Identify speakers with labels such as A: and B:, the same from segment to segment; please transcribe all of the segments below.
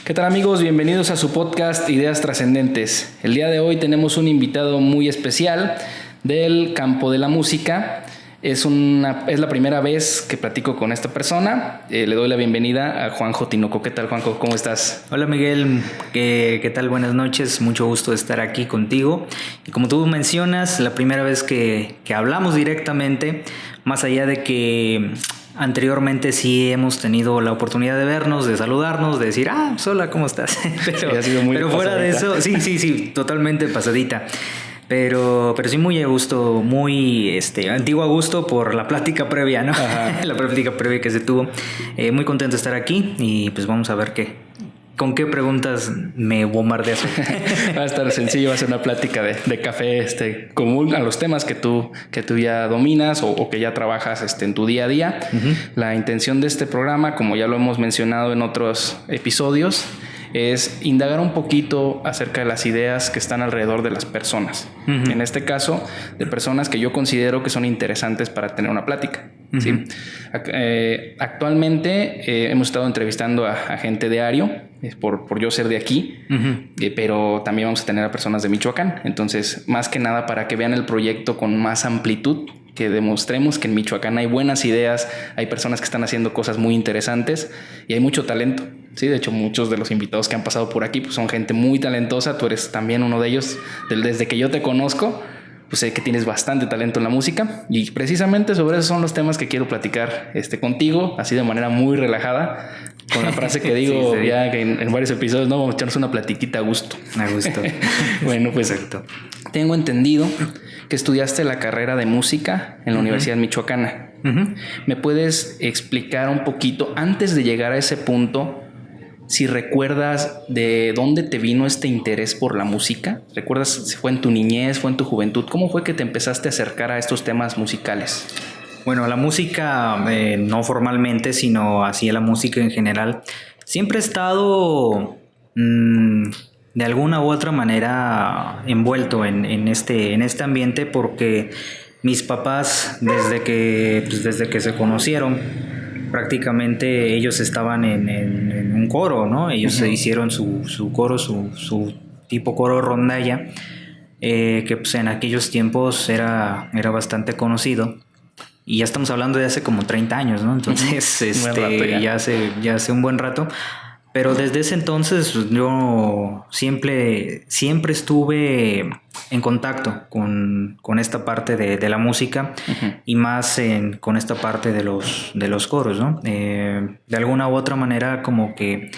A: ¿Qué tal, amigos? Bienvenidos a su podcast Ideas Trascendentes. El día de hoy tenemos un invitado muy especial del campo de la música. Es la primera vez que platico con esta persona. Le doy la bienvenida a Juanjo Tinoco. ¿Qué tal, Juanjo? ¿Cómo estás?
B: Hola, Miguel. ¿Qué tal? Buenas noches. Mucho gusto de estar aquí contigo. Y como tú mencionas, la primera vez que hablamos directamente, más allá de que anteriormente sí hemos tenido la oportunidad de vernos, de saludarnos, de decir, hola, ¿cómo estás?
A: Pero, sí, ha sido muy
B: pero fuera
A: pasadita.
B: de eso, sí, totalmente pasadita. Pero sí muy a gusto, muy antiguo a gusto por la plática previa, ¿no? La plática previa que se tuvo. Muy contento de estar aquí y pues vamos a ver con qué preguntas me bombardeas.
A: Va a estar sencillo, va a ser una plática de café común a los temas que tú ya dominas o que ya trabajas en tu día a día. Uh-huh. La intención de este programa, como ya lo hemos mencionado en otros episodios, es indagar un poquito acerca de las ideas que están alrededor de las personas. Uh-huh. En este caso, de personas que yo considero que son interesantes para tener una plática. Uh-huh. ¿Sí? Actualmente hemos estado entrevistando a gente de Ario, por yo ser de aquí, uh-huh. Pero también vamos a tener a personas de Michoacán. Entonces, más que nada para que vean el proyecto con más amplitud, que demostremos que en Michoacán hay buenas ideas, hay personas que están haciendo cosas muy interesantes y hay mucho talento. Sí, de hecho, muchos de los invitados que han pasado por aquí pues son gente muy talentosa. Tú eres también uno de ellos. Desde que yo te conozco, pues sé que tienes bastante talento en la música y precisamente sobre eso son los temas que quiero platicar contigo, así de manera muy relajada, con la frase que digo sí. Ya que en varios episodios, no, vamos a echarnos una platiquita a gusto.
B: A gusto.
A: Bueno, pues exacto. Tengo entendido que estudiaste la carrera de música en la Universidad Michoacana. Uh-huh. ¿Me puedes explicar un poquito, antes de llegar a ese punto, si recuerdas de dónde te vino este interés por la música? ¿Recuerdas si fue en tu niñez, fue en tu juventud? ¿Cómo fue que te empezaste a acercar a estos temas musicales?
B: Bueno, la música, no formalmente, sino así la música en general, siempre he estado de alguna u otra manera envuelto en este ambiente, porque mis papás, desde que se conocieron, prácticamente ellos estaban en un coro, ¿no? Ellos uh-huh. hicieron su coro, su tipo coro rondalla, que pues en aquellos tiempos era bastante conocido. Y ya estamos hablando de hace como 30 años, ¿no? Entonces, ya hace un buen rato. Pero desde ese entonces yo siempre estuve en contacto con esta parte de la música, uh-huh. y más con esta parte de los coros, ¿no? De alguna u otra manera como que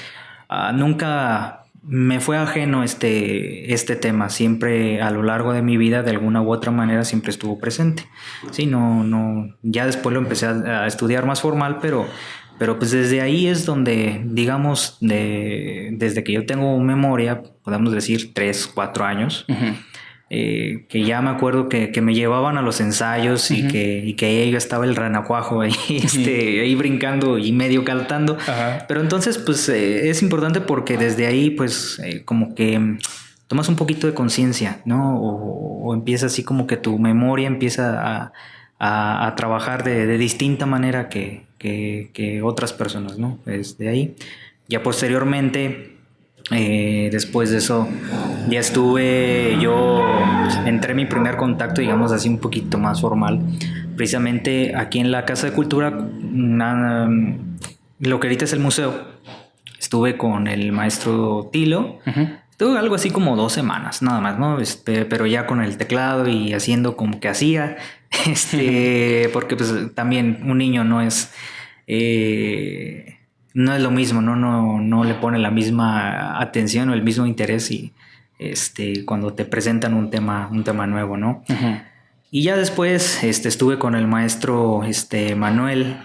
B: nunca me fue ajeno este tema. Siempre a lo largo de mi vida, de alguna u otra manera, siempre estuvo presente. Sí, no, ya después lo empecé a estudiar más formal, pero pues desde ahí es donde, digamos, desde que yo tengo memoria, podemos decir 3, 4 años, uh-huh. Que ya me acuerdo que me llevaban a los ensayos, uh-huh. y que ahí estaba el renacuajo ahí, uh-huh. ahí brincando y medio cantando. Uh-huh. Pero entonces pues es importante porque desde ahí pues como que tomas un poquito de conciencia, ¿no? O empieza así como que tu memoria empieza a trabajar de distinta manera que otras personas, ¿no? Desde ahí. Ya posteriormente, después de eso, ya entré mi primer contacto, digamos así, un poquito más formal, precisamente aquí en la Casa de Cultura, lo que ahorita es el museo. Estuve con el maestro Tilo. Uh-huh. Estuve algo así como 2 semanas, nada más, ¿no? Pero ya con el teclado y haciendo como que hacía, porque pues también un niño no es lo mismo, no le pone la misma atención o el mismo interés y cuando te presentan un tema nuevo, ¿no? Uh-huh. Y ya después estuve con el maestro Manuel,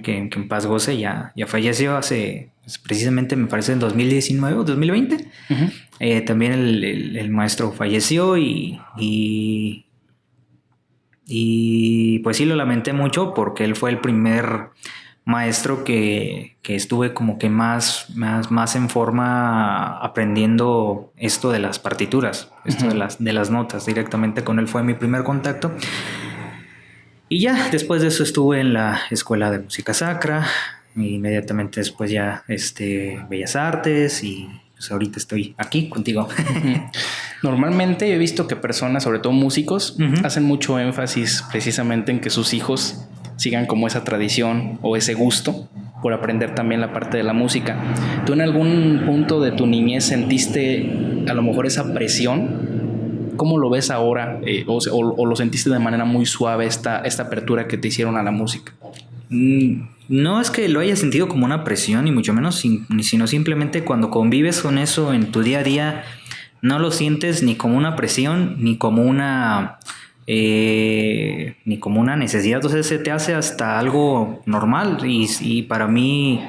B: que en paz goce, ya falleció hace, pues, precisamente me parece en 2019 o 2020. Uh-huh. También el maestro falleció y pues sí lo lamenté mucho, porque él fue el primer maestro que estuve como que más en forma aprendiendo esto de las partituras, esto uh-huh. de las notas. Directamente con él fue mi primer contacto. Y ya después de eso estuve en la Escuela de Música Sacra, inmediatamente después ya Bellas Artes y pues ahorita estoy aquí contigo.
A: Normalmente he visto que personas, sobre todo músicos, hacen mucho énfasis precisamente en que sus hijos sigan como esa tradición o ese gusto por aprender también la parte de la música. ¿Tú en algún punto de tu niñez sentiste a lo mejor esa presión? ¿Cómo lo ves ahora? O lo sentiste de manera muy suave esta apertura que te hicieron a la música?
B: No es que lo haya sentido como una presión, ni mucho menos, sino simplemente cuando convives con eso en tu día a día, no lo sientes ni como una presión, ni como una necesidad. Entonces se te hace hasta algo normal. Y para mí,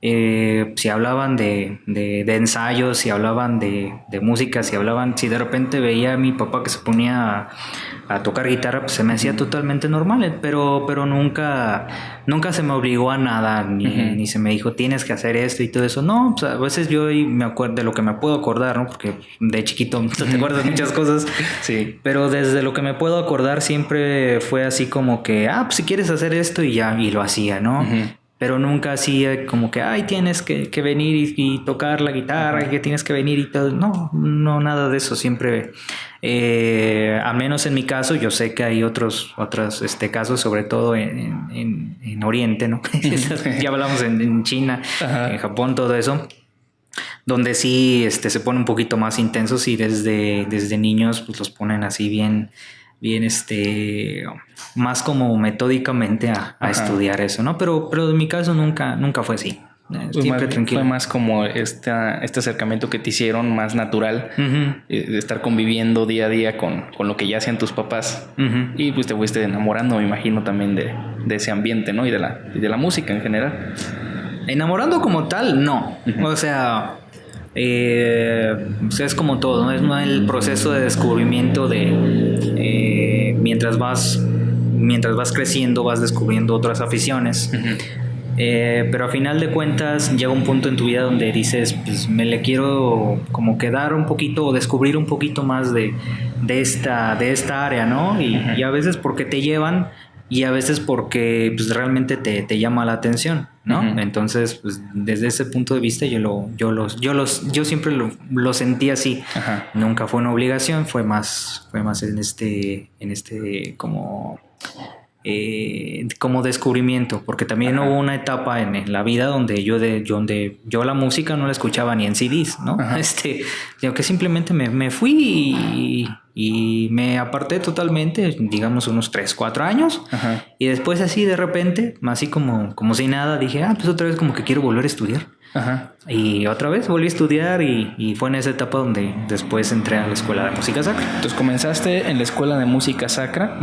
B: si hablaban de ensayos, si hablaban de música, si de repente veía a mi papá que se ponía a tocar guitarra, pues se me hacía totalmente normal, pero nunca se me obligó a nada, ni se me dijo tienes que hacer esto y todo eso. No, pues a veces yo me acuerdo de lo que me puedo acordar, ¿no? Porque de chiquito te acuerdas de muchas cosas.
A: Sí.
B: Pero desde lo que me puedo acordar siempre fue así como que, pues si quieres hacer esto y ya, y lo hacía, ¿no? Pero nunca hacía como que, tienes que venir y tocar la guitarra, y que tienes que venir y todo. No, nada de eso. Siempre, al menos en mi caso, yo sé que hay otros casos, sobre todo en Oriente, ¿no? Ya hablamos en China, en Japón, todo eso, donde sí se pone un poquito más intensos y desde niños pues los ponen así bien más como metódicamente a estudiar eso, ¿no? Pero en mi caso nunca fue así. Siempre tranquilo.
A: Fue más como este acercamiento que te hicieron más natural, de estar conviviendo día a día con lo que ya hacían tus papás. Y pues te fuiste enamorando, me imagino, también de ese ambiente, ¿no? Y de la música en general.
B: Enamorando como tal, no. O sea, es como todo, ¿no? Es el proceso de descubrimiento mientras vas creciendo, vas descubriendo otras aficiones. Pero a final de cuentas llega un punto en tu vida donde dices, pues me le quiero como quedar un poquito o descubrir un poquito más de esta área, ¿no? Y a veces porque te llevan y a veces porque pues realmente te llama la atención, ¿no? Entonces, pues desde ese punto de vista yo siempre lo sentí así. Nunca fue una obligación, fue más en como descubrimiento, porque también hubo una etapa en la vida donde yo la música no la escuchaba ni en CDs, ¿no? Yo que simplemente me fui y me aparté totalmente, digamos unos 3-4 años. Y después así de repente, así como si nada, dije, pues otra vez como que quiero volver a estudiar. Y otra vez volví a estudiar y fue en esa etapa donde después entré a la escuela de música sacra.
A: Entonces comenzaste en la escuela de música sacra.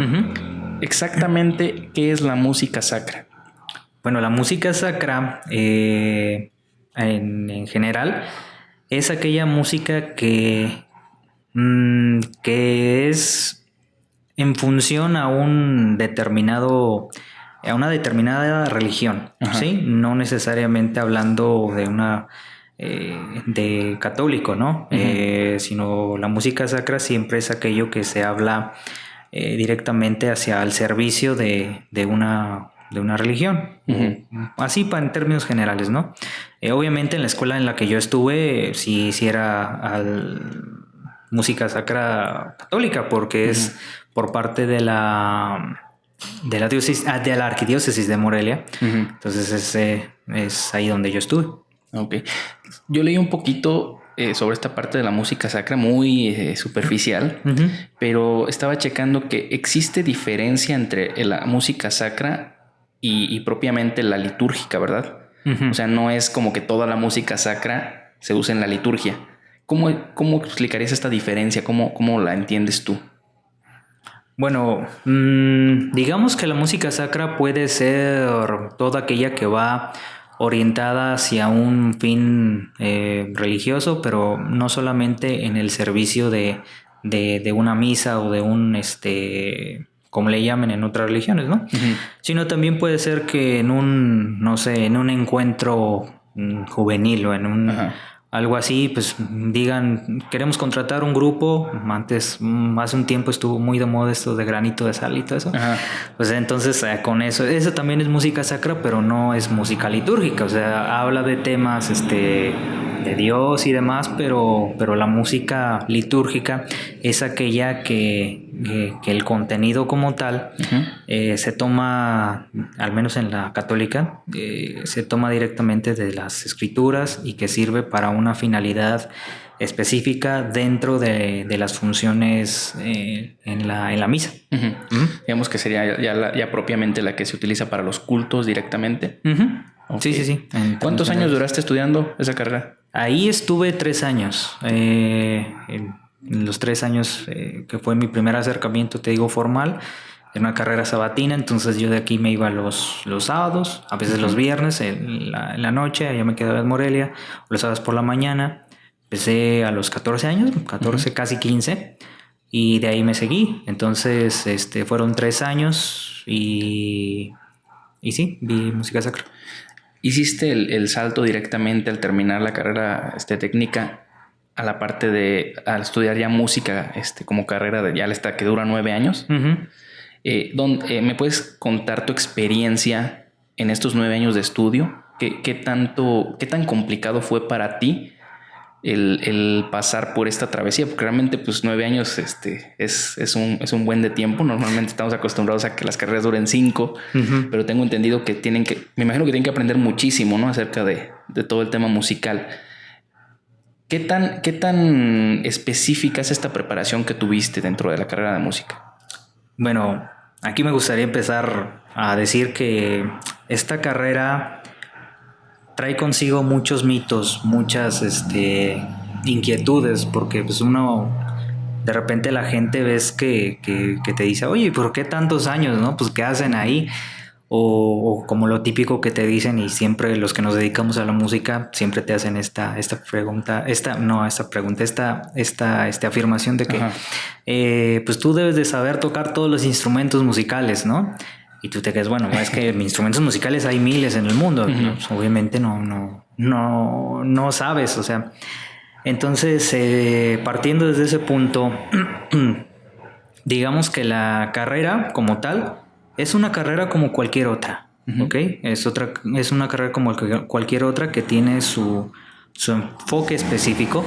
A: Exactamente, ¿qué es la música sacra?
B: Bueno, la música sacra en general es aquella música que es en función a una determinada religión, ¿sí? No necesariamente hablando de una de católico, ¿no? Sino la música sacra siempre es aquello que se habla directamente hacia el servicio de una religión. Así en términos generales, ¿no? Obviamente en la escuela en la que yo estuve sí era música sacra católica, porque es por parte de la arquidiócesis de Morelia. Entonces ese es ahí donde yo estuve.
A: Okay. Yo leí un poquito sobre esta parte de la música sacra, muy superficial, pero estaba checando que existe diferencia entre la música sacra y propiamente la litúrgica, ¿verdad? O sea, no es como que toda la música sacra se usa en la liturgia. ¿Cómo explicarías esta diferencia? ¿Cómo la entiendes tú?
B: Bueno, digamos que la música sacra puede ser toda aquella que va orientada hacia un fin religioso, pero no solamente en el servicio de una misa o de un como le llamen en otras religiones, ¿no? Sino también puede ser que en un encuentro juvenil o en algo así, pues digan, queremos contratar un grupo. Antes, hace un tiempo estuvo muy de moda esto de granito de sal y todo eso.
A: Ajá.
B: Pues entonces con eso también es música sacra, pero no es música litúrgica. O sea, habla de temas de Dios y demás, pero la música litúrgica es aquella que el contenido como tal se toma, al menos en la católica, se toma directamente de las escrituras y que sirve para una finalidad específica dentro de las funciones en la misa.
A: Digamos que sería ya propiamente la que se utiliza para los cultos directamente. Okay.
B: Sí.
A: ¿Cuántos años duraste estudiando esa carrera?
B: Ahí estuve 3 años. En los 3 años que fue mi primer acercamiento, te digo, formal, en una carrera sabatina. Entonces yo de aquí me iba los sábados, a veces los viernes en la noche, allá me quedaba en Morelia, los sábados por la mañana. Empecé a los 14 años, 14, casi 15, y de ahí me seguí. Entonces fueron 3 años y sí, vi música sacra.
A: ¿Hiciste el salto directamente al terminar la carrera técnica a la parte de al estudiar ya música como carrera de ya esta que dura 9 años? ¿Me puedes contar tu experiencia en estos 9 años de estudio? ¿Qué tan complicado fue para ti el pasar por esta travesía? Porque realmente pues 9 años es un buen de tiempo. Normalmente estamos acostumbrados a que las carreras duren 5, pero tengo entendido que me imagino que tienen que aprender muchísimo, ¿no? Acerca de todo el tema musical. ¿Qué tan específica es esta preparación que tuviste dentro de la carrera de música?
B: Bueno, aquí me gustaría empezar a decir que esta carrera trae consigo muchos mitos, muchas inquietudes, porque pues uno de repente la gente ves que te dice, oye, ¿por qué tantos años, no? Pues ¿qué hacen ahí? O como lo típico que te dicen, y siempre los que nos dedicamos a la música siempre te hacen esta afirmación de que pues tú debes de saber tocar todos los instrumentos musicales, ¿no? Y tú te quedas, bueno, es que instrumentos musicales hay miles en el mundo. Pues, obviamente no sabes, o sea. Entonces, partiendo desde ese punto, digamos que la carrera como tal es una carrera como cualquier otra, ¿ok? Es una carrera como cualquier otra que tiene su enfoque específico.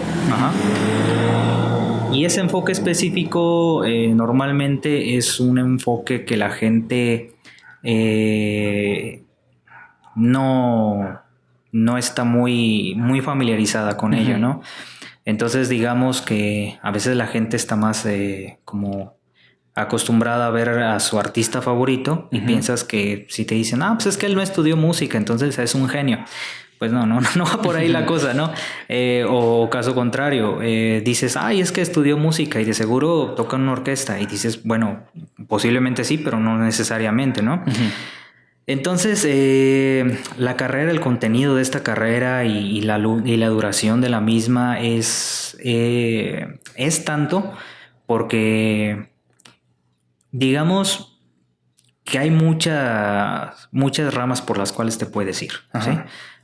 B: Y ese enfoque específico normalmente es un enfoque que la gente no está muy familiarizada con ello, ¿no? Entonces digamos que a veces la gente está más como acostumbrada a ver a su artista favorito y piensas que si te dicen, pues es que él no estudió música, entonces es un genio. Pues no va por ahí la cosa, ¿no? O caso contrario, dices, es que estudió música y de seguro toca en una orquesta. Y dices, bueno, posiblemente sí, pero no necesariamente, ¿no? Entonces, la carrera, el contenido de esta carrera y la duración de la misma es tanto porque, digamos, que hay muchas ramas por las cuales te puedes ir, ¿sí?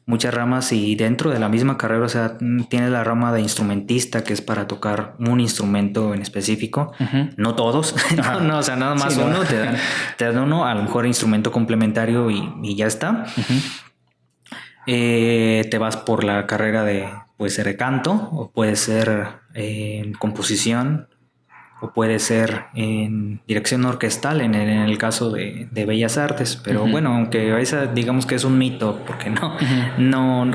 B: Muchas ramas, y dentro de la misma carrera, o sea, tienes la rama de instrumentista, que es para tocar un instrumento en específico. No todos, no, o sea, nada más uno, te dan uno, a lo mejor instrumento complementario y ya está. Te vas por la carrera puede ser de canto, o puede ser en composición, o puede ser en dirección orquestal en el caso de Bellas Artes, pero bueno, aunque esa digamos que es un mito, porque no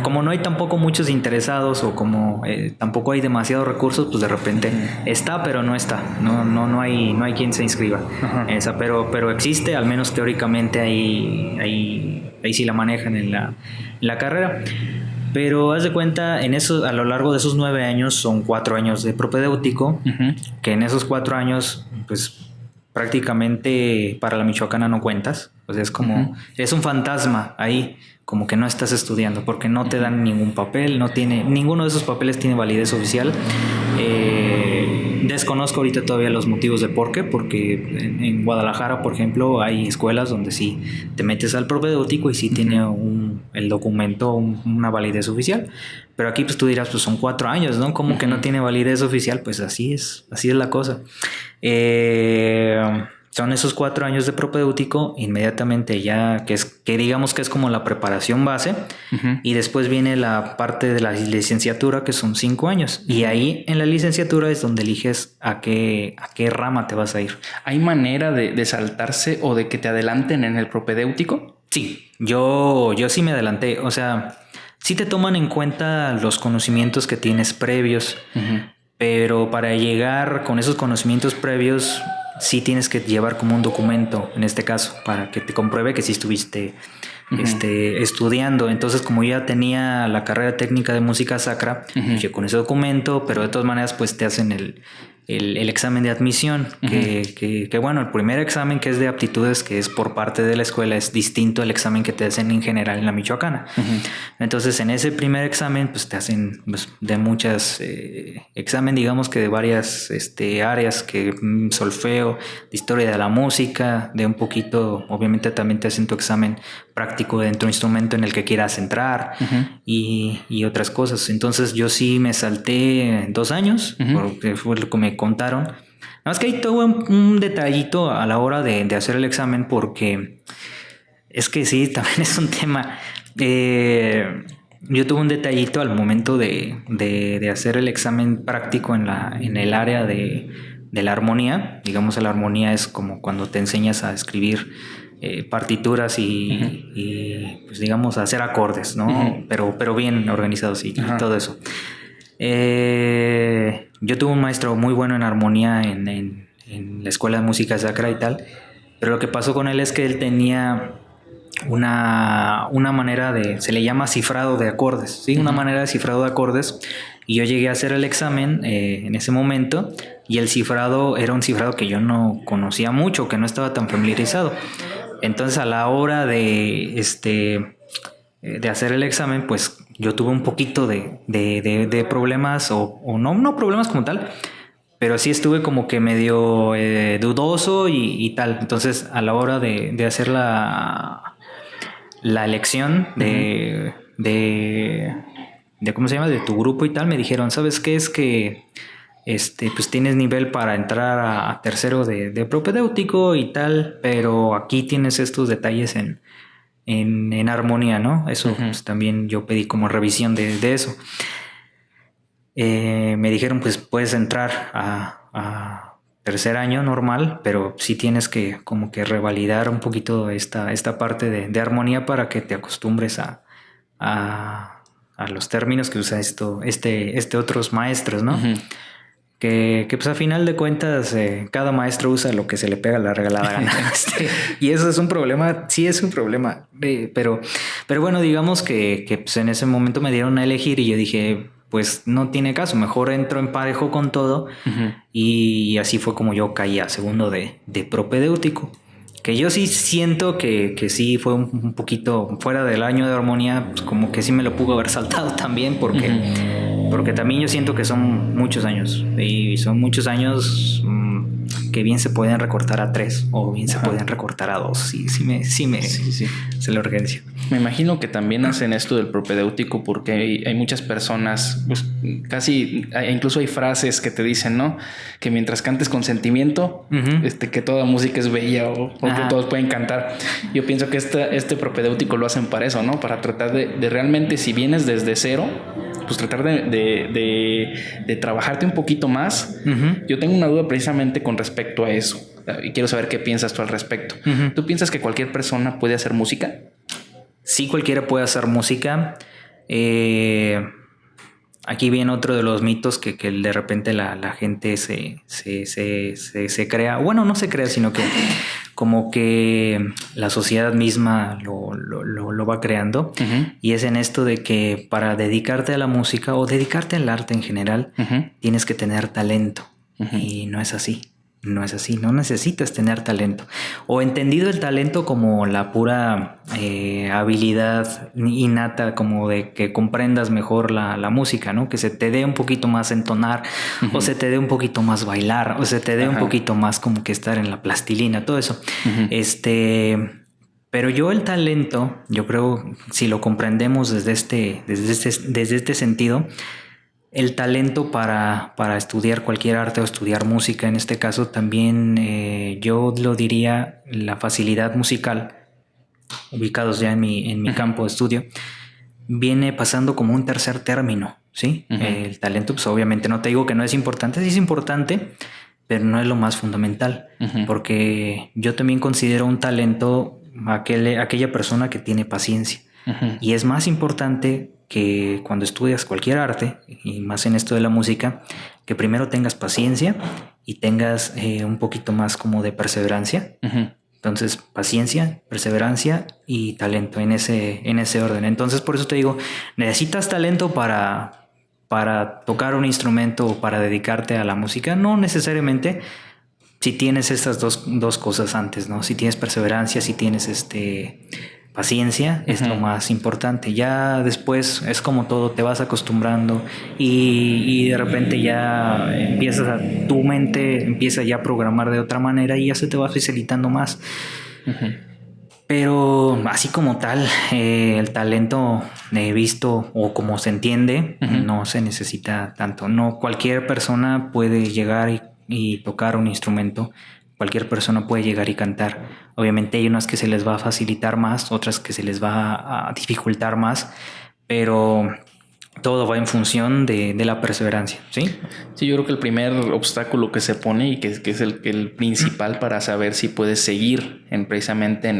B: como no hay tampoco muchos interesados, o como tampoco hay demasiados recursos, pues de repente está, pero no está, no hay quien se inscriba esa, pero existe, al menos teóricamente ahí sí la manejan en la carrera. Pero haz de cuenta, a lo largo de esos 9 años son 4 años de propedéutico, que en esos 4 años, pues prácticamente para la michoacana no cuentas. O sea, es como, es un fantasma ahí, como que no estás estudiando, porque no te dan ningún papel, ninguno de esos papeles tiene validez oficial. Desconozco ahorita todavía los motivos de por qué, porque en Guadalajara, por ejemplo, hay escuelas donde sí te metes al propedéutico y sí tiene el documento una validez oficial, Pero aquí pues tú dirás, pues son 4 años, ¿no? ¿Cómo que no tiene validez oficial? Pues así es la cosa. Son esos 4 años de propedéutico, inmediatamente ya, que digamos que es como la preparación base, y después viene la parte de la licenciatura, que son 5 años. Y ahí en la licenciatura es donde eliges a qué rama te vas a ir.
A: ¿Hay manera de saltarse o de que te adelanten en el propedéutico?
B: Sí, yo sí me adelanté. O sea, sí te toman en cuenta los conocimientos que tienes previos, pero para llegar con esos conocimientos previos sí tienes que llevar como un documento, en este caso, para que te compruebe que sí estuviste estudiando. Entonces, como yo ya tenía la carrera técnica de música sacra, yo con ese documento, pero de todas maneras pues te hacen el examen de admisión, que bueno, el primer examen, que es de aptitudes, que es por parte de la escuela, es distinto al examen que te hacen en general en la Michoacana. Entonces, en ese primer examen pues te hacen pues, de muchas examen, digamos que de varias áreas, que solfeo, de historia de la música, de un poquito, obviamente también te hacen tu examen práctico dentro de un instrumento en el que quieras entrar, y otras cosas. Entonces yo sí me salté 2 años, porque fue lo que me contaron. Nada más que ahí tuve un detallito a la hora de hacer el examen, porque es que sí, también es un tema. Yo tuve un detallito al momento de hacer el examen práctico en el área de la armonía. Digamos, la armonía es como cuando te enseñas a escribir partituras y pues digamos hacer acordes, ¿no? Pero bien organizados y todo eso. Yo tuve un maestro muy bueno en armonía en la escuela de música sacra y tal, pero lo que pasó con él es que él tenía una manera se le llama cifrado de acordes, ¿sí? Una manera de cifrado de acordes, y yo llegué a hacer el examen en ese momento, y el cifrado era un cifrado que yo no conocía mucho, que no estaba tan familiarizado. Entonces, a la hora de hacer el examen, pues yo tuve un poquito de problemas, o no problemas como tal, pero sí estuve como que medio dudoso y tal. Entonces, a la hora de hacer la elección de ¿cómo se llama? De tu grupo y tal, me dijeron, ¿sabes qué? Es que pues tienes nivel para entrar a tercero de propedéutico y tal, pero aquí tienes estos detalles en armonía, ¿no? Eso pues, también yo pedí como revisión de eso. Me dijeron, pues puedes entrar a tercer año normal, pero sí tienes que como que revalidar un poquito esta parte de armonía para que te acostumbres a los términos que usa otros maestros, ¿no? Que pues a final de cuentas cada maestro usa lo que se le pega la regalada gana. Y eso es un problema, sí es un problema, pero bueno, digamos que pues en ese momento me dieron a elegir y yo dije, pues no tiene caso, mejor entro en parejo con todo. Y así fue como yo caí a segundo de propedéutico, que yo sí siento que sí fue un poquito fuera del año de armonía, pues como que sí me lo pudo haber saltado también, porque también yo siento que son muchos años, y son muchos años que bien se pueden recortar a 3 o bien se pueden recortar a 2. Sí. Es la urgencia.
A: Me imagino que también hacen esto del propedéutico porque hay muchas personas, pues casi, incluso hay frases que te dicen, ¿no? Que mientras cantes con sentimiento, que toda música es bella o que todos pueden cantar. Yo pienso que este propedéutico lo hacen para eso, ¿no? Para tratar de realmente, si vienes desde cero, pues tratar de trabajarte un poquito más. Yo tengo una duda precisamente con respecto a eso y quiero saber qué piensas tú al respecto. ¿Tú piensas que cualquier persona puede hacer música?
B: Sí, cualquiera puede hacer música. Aquí viene otro de los mitos que de repente la gente se crea. Bueno, no se crea, sino que como que la sociedad misma lo va creando. Y es en esto de que para dedicarte a la música o dedicarte al arte en general, tienes que tener talento. Y no es así. No es así, no necesitas tener talento. O entendido el talento como la pura habilidad innata, como de que comprendas mejor la música, ¿no? Que se te dé un poquito más entonar, o se te dé un poquito más bailar, o se te dé un poquito más como que estar en la plastilina, todo eso. Pero el talento, yo creo, si lo comprendemos desde este sentido, el talento para estudiar cualquier arte o estudiar música, en este caso también yo lo diría la facilidad musical, ubicados ya en mi campo de estudio, viene pasando como un tercer término, ¿sí? El talento, pues obviamente no te digo que no es importante, sí es importante, pero no es lo más fundamental, porque yo también considero un talento aquella persona que tiene paciencia. Y es más importante que cuando estudias cualquier arte, y más en esto de la música, que primero tengas paciencia y tengas un poquito más como de perseverancia. Entonces, paciencia, perseverancia y talento en ese orden. Entonces, por eso te digo, necesitas talento para tocar un instrumento o para dedicarte a la música. No necesariamente, si tienes estas dos cosas antes, ¿no? Si tienes perseverancia, si tienes paciencia, es lo más importante. Ya después es como todo, te vas acostumbrando y de repente ya tu mente empieza ya a programar de otra manera y ya se te va facilitando más. Pero así como tal, el talento visto o como se entiende, no se necesita tanto. No cualquier persona puede llegar y tocar un instrumento. Cualquier persona puede llegar y cantar. Obviamente hay unas que se les va a facilitar más, otras que se les va a dificultar más, pero todo va en función de la perseverancia, ¿sí?
A: Sí, yo creo que el primer obstáculo que se pone y que es el principal para saber si puedes seguir precisamente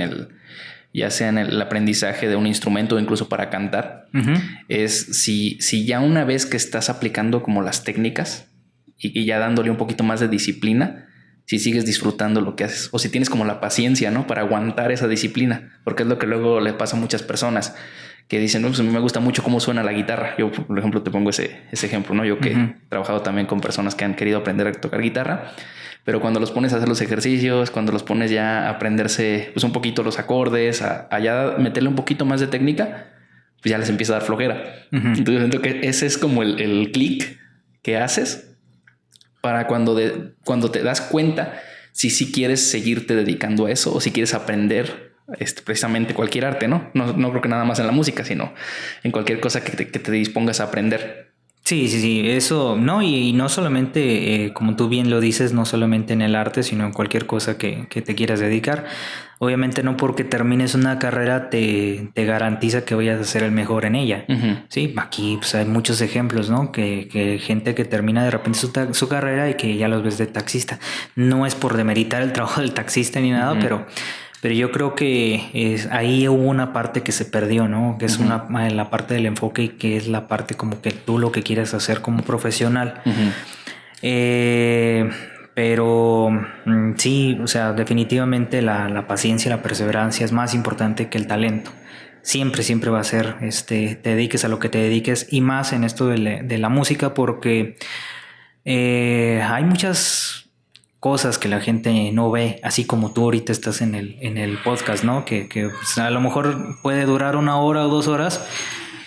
A: ya sea en el aprendizaje de un instrumento o incluso para cantar, es si ya una vez que estás aplicando como las técnicas y ya dándole un poquito más de disciplina, si sigues disfrutando lo que haces o si tienes como la paciencia, ¿no? Para aguantar esa disciplina, porque es lo que luego le pasa a muchas personas que dicen, no, pues a mí me gusta mucho cómo suena la guitarra. Yo, por ejemplo, te pongo ese ejemplo, ¿no? Yo que he trabajado también con personas que han querido aprender a tocar guitarra, pero cuando los pones a hacer los ejercicios, cuando los pones ya a aprenderse pues un poquito los acordes, a ya meterle un poquito más de técnica, pues ya les empieza a dar flojera. Entonces siento que ese es como el clic que haces para cuando te das cuenta si quieres seguirte dedicando a eso o si quieres aprender precisamente cualquier arte, ¿no? No creo que nada más en la música, sino en cualquier cosa que te dispongas a aprender.
B: Sí, eso, no, y no solamente, como tú bien lo dices, no solamente en el arte, sino en cualquier cosa que te quieras dedicar. Obviamente no porque termines una carrera te garantiza que vayas a ser el mejor en ella. Sí, aquí pues, hay muchos ejemplos, ¿no? Que gente que termina de repente su carrera y que ya los ves de taxista. No es por demeritar el trabajo del taxista ni nada, pero yo creo que ahí hubo una parte que se perdió, ¿no? Que es la parte del enfoque y que es la parte como que tú lo que quieres hacer como profesional. Pero sí, o sea, definitivamente la paciencia y la perseverancia es más importante que el talento. Siempre va a ser, te dediques a lo que te dediques y más en esto de la música porque hay muchas cosas que la gente no ve, así como tú ahorita estás en el podcast, ¿no? Que pues, a lo mejor puede durar 1 hora o 2 horas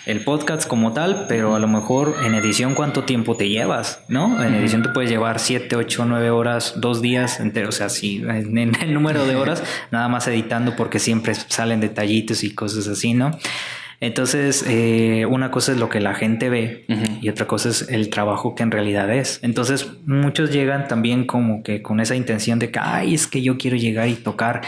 B: el podcast como tal, pero a lo mejor en edición ¿cuánto tiempo te llevas? ¿No? En edición te puedes llevar 7, 8, 9 horas, 2 días enteros, o sea, sí, en el número de horas, nada más editando porque siempre salen detallitos y cosas así, ¿no? Entonces, una cosa es lo que la gente ve y otra cosa es el trabajo que en realidad es. Entonces, muchos llegan también como que con esa intención de que, ay, es que yo quiero llegar y tocar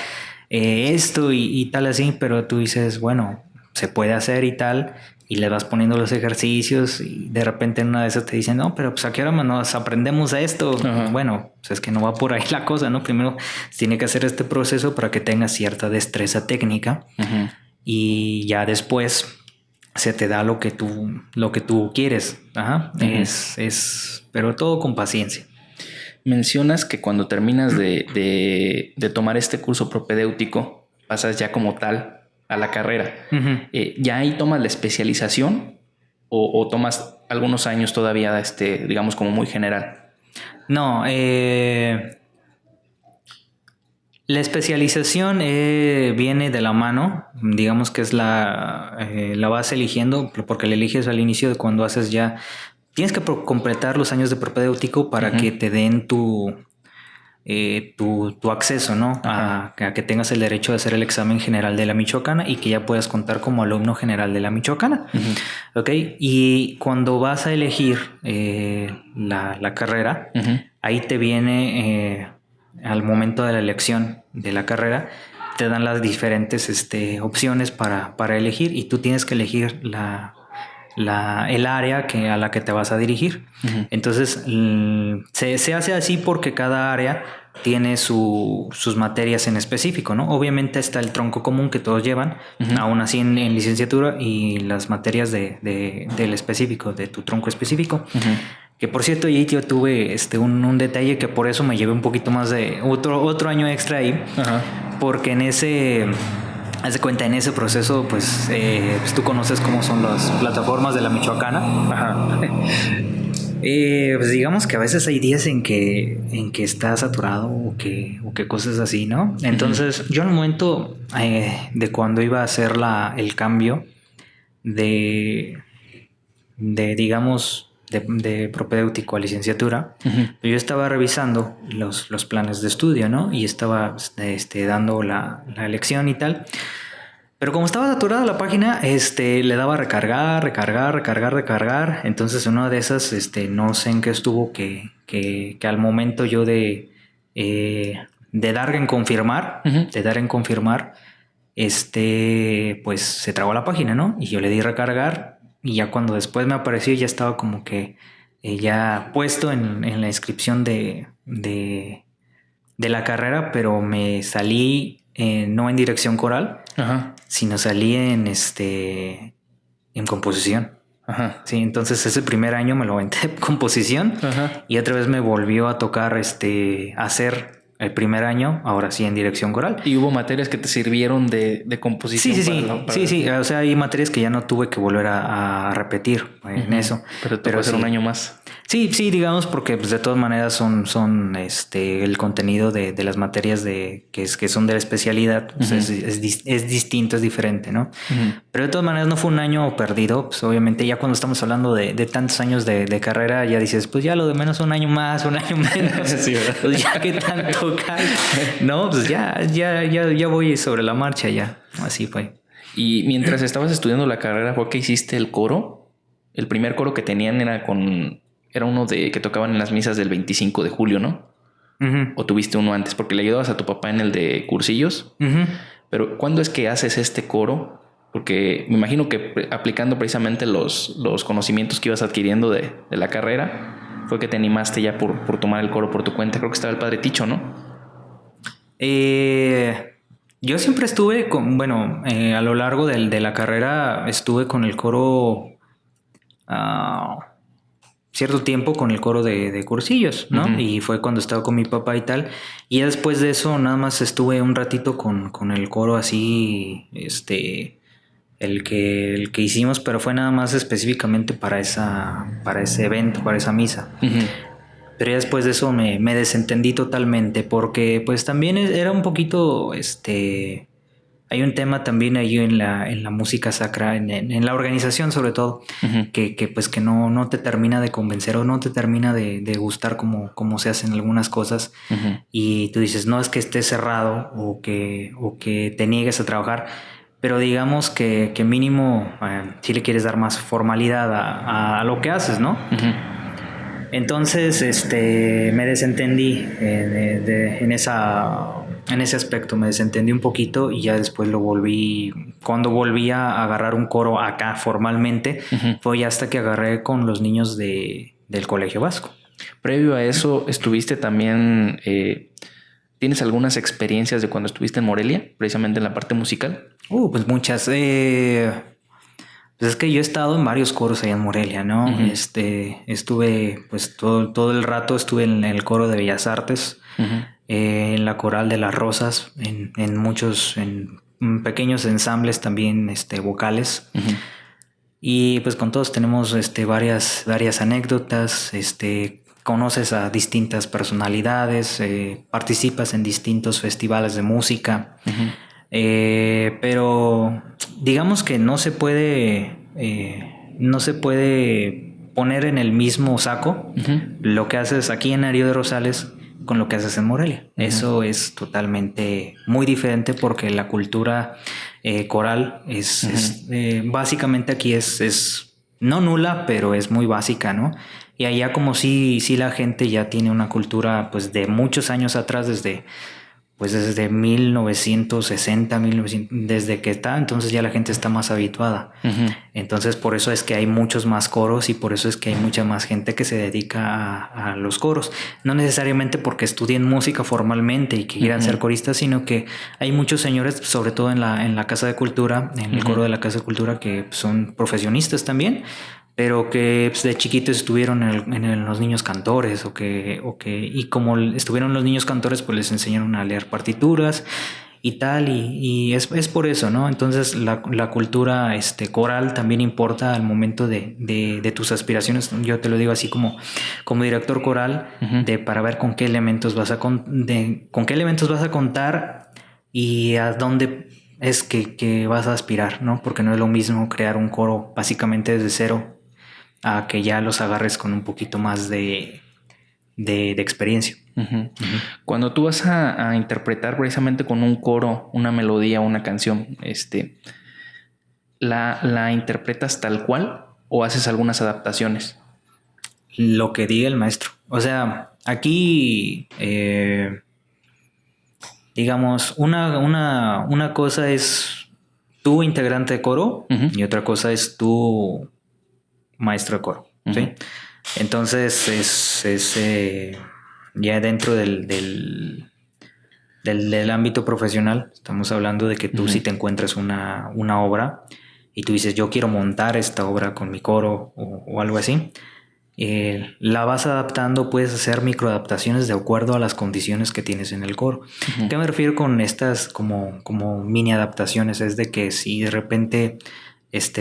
B: esto y tal así, pero tú dices, bueno, se puede hacer y tal, y le vas poniendo los ejercicios y de repente en una de esas te dicen, no, pero pues a qué hora nos aprendemos esto. Bueno, pues es que no va por ahí la cosa, ¿no? Primero tiene que hacer este proceso para que tengas cierta destreza técnica. Y ya después se te da lo que tú quieres. Pero todo con paciencia.
A: Mencionas que cuando terminas de tomar este curso propedéutico, pasas ya como tal a la carrera. ¿Ya ahí tomas la especialización o tomas algunos años todavía, digamos, como muy general?
B: No, la especialización viene de la mano, digamos que es la vas eligiendo, porque la eliges al inicio de cuando haces ya, tienes que completar los años de propedéutico para que te den tu acceso, ¿no? A que tengas el derecho de hacer el examen general de la Michoacana y que ya puedas contar como alumno general de la Michoacana. ¿Ok? Y cuando vas a elegir la carrera, ahí te viene al momento de la elección de la carrera, te dan las diferentes opciones para elegir y tú tienes que elegir el área a la que te vas a dirigir. Entonces se hace así porque cada área tiene sus materias en específico, ¿no? Obviamente está el tronco común que todos llevan, aún así en licenciatura, y las materias del específico, de tu tronco específico. Que por cierto, yo tuve un detalle que por eso me llevé un poquito más de otro año extra ahí, porque haz de cuenta, en ese proceso, pues tú conoces cómo son las plataformas de la Michoacana. Pues digamos que a veces hay días en que está saturado o que cosas así, ¿no? Entonces, yo en el momento de cuando iba a hacer el cambio de digamos, de propedéutico a licenciatura, yo estaba revisando los planes de estudio, ¿no? Y estaba dando la elección y tal. Pero como estaba saturada la página, le daba a recargar. Entonces, en una de esas, no sé en qué estuvo que al momento yo de dar en confirmar, pues se trabó la página, ¿no? Y yo le di recargar y ya cuando después me apareció ya estaba como que ya puesto en la inscripción de la carrera, pero me salí no en dirección coral, sino salí en composición. Sí, entonces ese primer año me lo aventé en composición y otra vez me volvió a tocar hacer el primer año, ahora sí en dirección coral.
A: ¿Y hubo materias que te sirvieron de composición?
B: Sí. O sea, hay materias que ya no tuve que volver a repetir en eso.
A: Pero te va a ser un año más.
B: Sí, digamos, porque pues, de todas maneras son el contenido de las materias que son de la especialidad, pues, es distinto, es diferente, ¿no? Pero de todas maneras no fue un año perdido. Pues obviamente ya cuando estamos hablando de tantos años de carrera, ya dices, pues ya lo de menos un año más, un año menos. Sí, ¿verdad? Pues ya que tanto cae. No, pues ya voy sobre la marcha ya. Así fue.
A: Y mientras estabas estudiando la carrera, ¿fue que hiciste el coro? El primer coro que tenían era uno que tocaban en las misas del 25 de julio, ¿no? ¿O tuviste uno antes? Porque le ayudabas a tu papá en el de cursillos. Pero ¿cuándo es que haces este coro? Porque me imagino que aplicando precisamente los conocimientos que ibas adquiriendo de la carrera, fue que te animaste ya por tomar el coro por tu cuenta. Creo que estaba el padre Ticho, ¿no?
B: Yo siempre estuve a lo largo de la carrera estuve con el coro cierto tiempo con el coro de cursillos, ¿no? Y fue cuando estaba con mi papá y tal. Y después de eso nada más estuve un ratito con el coro así, el que hicimos, pero fue nada más específicamente para ese evento, para esa misa. Pero ya después de eso me desentendí totalmente porque pues también era un poquito, hay un tema también ahí en la música sacra, en la organización sobre todo, que no te termina de convencer o no te termina de gustar como se hacen algunas cosas. Y tú dices, no es que estés cerrado o que te niegues a trabajar, pero digamos que mínimo si le quieres dar más formalidad a lo que haces, ¿no? Entonces me desentendí en ese aspecto, me desentendí un poquito y ya después cuando volví a agarrar un coro acá formalmente, fue ya hasta que agarré con los niños del Colegio Vasco.
A: Previo a eso, estuviste también, ¿tienes algunas experiencias de cuando estuviste en Morelia, precisamente en la parte musical?
B: Pues muchas. Pues es que yo he estado en varios coros allá en Morelia, ¿no? Estuve, pues todo el rato estuve en el coro de Bellas Artes, en la coral de Las Rosas, en muchos, en pequeños ensambles también, vocales. Y pues con todos tenemos, varias anécdotas, conoces a distintas personalidades, participas en distintos festivales de música. Pero digamos que no se puede poner en el mismo saco lo que haces aquí en Ario de Rosales con lo que haces en Morelia. Eso es totalmente muy diferente porque la cultura coral básicamente aquí es no nula, pero es muy básica, ¿no? Y allá como sí la gente ya tiene una cultura pues de muchos años atrás, desde 1960, 1900, desde que está, entonces ya la gente está más habituada. Entonces por eso es que hay muchos más coros y por eso es que hay mucha más gente que se dedica a los coros. No necesariamente porque estudien música formalmente y que quieran ser coristas, sino que hay muchos señores, sobre todo en la Casa de Cultura, en el coro de la Casa de Cultura, que son profesionistas también, pero que pues, de chiquitos estuvieron en los niños cantores y como estuvieron los niños cantores, pues les enseñaron a leer partituras y tal, y es por eso, ¿no? Entonces la cultura coral también importa al momento de tus aspiraciones. Yo te lo digo así como director coral, para ver con qué elementos vas a contar y a dónde es que vas a aspirar, ¿no? Porque no es lo mismo crear un coro básicamente desde cero a que ya los agarres con un poquito más de experiencia.
A: Cuando tú vas a interpretar precisamente con un coro, una melodía, una canción, ¿la interpretas tal cual o haces algunas adaptaciones?
B: Lo que diga el maestro. O sea, aquí, digamos, una cosa es tu integrante de coro y otra cosa es tu maestro de coro, ¿sí? Entonces es ya dentro del ámbito profesional. Estamos hablando de que tú si te encuentras una obra y tú dices yo quiero montar esta obra con mi coro o algo así, la vas adaptando, puedes hacer microadaptaciones de acuerdo a las condiciones que tienes en el coro. ¿Qué me refiero con estas como mini adaptaciones? Es de que si de repente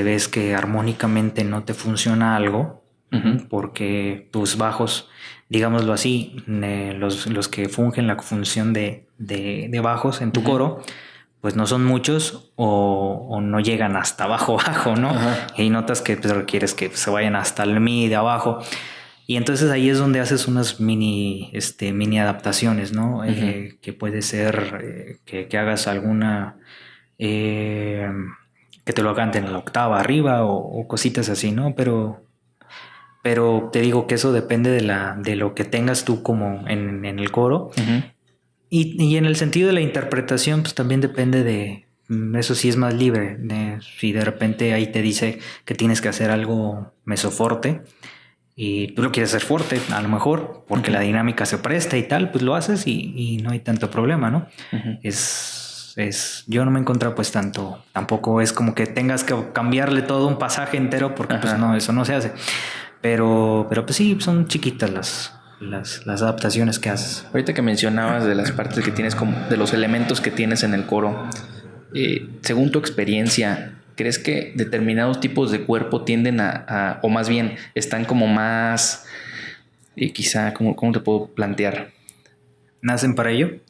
B: ves que armónicamente no te funciona algo, porque tus bajos, digámoslo así, los que fungen la función de bajos en tu coro, pues no son muchos o no llegan hasta abajo, ¿no? Y notas que pues, requieres que se vayan hasta el mi de abajo. Y entonces ahí es donde haces unas mini adaptaciones, ¿no? Que puede ser que hagas alguna... que te lo canten en la octava arriba o cositas así, ¿no? Pero te digo que eso depende de lo que tengas tú como en el coro. Y en el sentido de la interpretación, pues también depende de... Eso sí es más libre. Si de repente ahí te dice que tienes que hacer algo mesoforte y tú lo quieres hacer fuerte, a lo mejor, porque la dinámica se presta y tal, pues lo haces y no hay tanto problema, ¿no? Yo no me encontré pues tampoco es como que tengas que cambiarle todo un pasaje entero porque pues no, eso no se hace. Pero pues sí, son chiquitas las adaptaciones que haces.
A: Ahorita que mencionabas de las partes que tienes, como de los elementos que tienes en el coro, según tu experiencia, ¿crees que determinados tipos de cuerpo tienden o más bien están como más, quizá, ¿cómo te puedo plantear?
B: ¿Nacen para ello?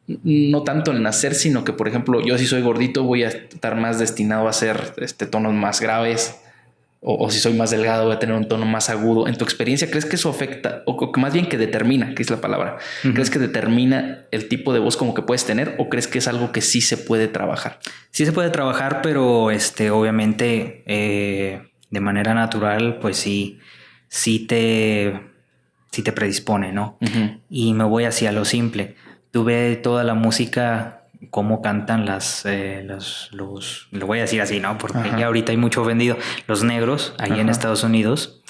A: No tanto el nacer, sino que, por ejemplo, yo si soy gordito voy a estar más destinado a hacer tonos más graves, o si soy más delgado voy a tener un tono más agudo. En tu experiencia, ¿crees que eso afecta, o más bien que determina, que es la palabra? ¿Crees que determina el tipo de voz como que puedes tener, o crees que es algo que sí se puede trabajar? Sí
B: se puede trabajar, pero obviamente de manera natural, pues sí te predispone, ¿no? Y me voy hacia lo simple. Tú ves toda la música, cómo cantan lo voy a decir así, ¿no? Porque ya ahorita hay mucho vendido. Los negros, ahí en Estados Unidos,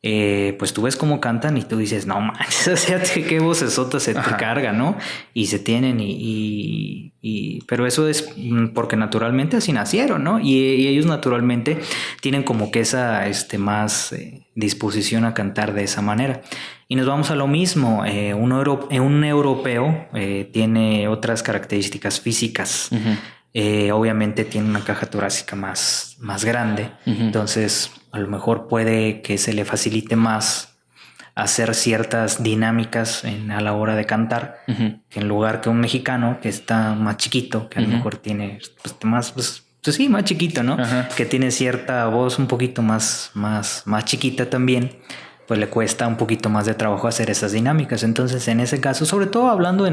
B: pues tú ves cómo cantan y tú dices, no manches, o sea, qué vocesota se te carga, ¿no? Y se tienen pero eso es porque naturalmente así nacieron, ¿no? Y ellos naturalmente tienen como que esa más disposición a cantar de esa manera. Y nos vamos a lo mismo. Un europeo tiene otras características físicas. Obviamente tiene una caja torácica más grande. Entonces, a lo mejor puede que se le facilite más hacer ciertas dinámicas a la hora de cantar, que en lugar que un mexicano que está más chiquito, que a lo mejor tiene más chiquito, ¿no? Que tiene cierta voz un poquito más chiquita también. pues le cuesta un poquito más de trabajo hacer esas dinámicas. Entonces, en ese caso, sobre todo hablando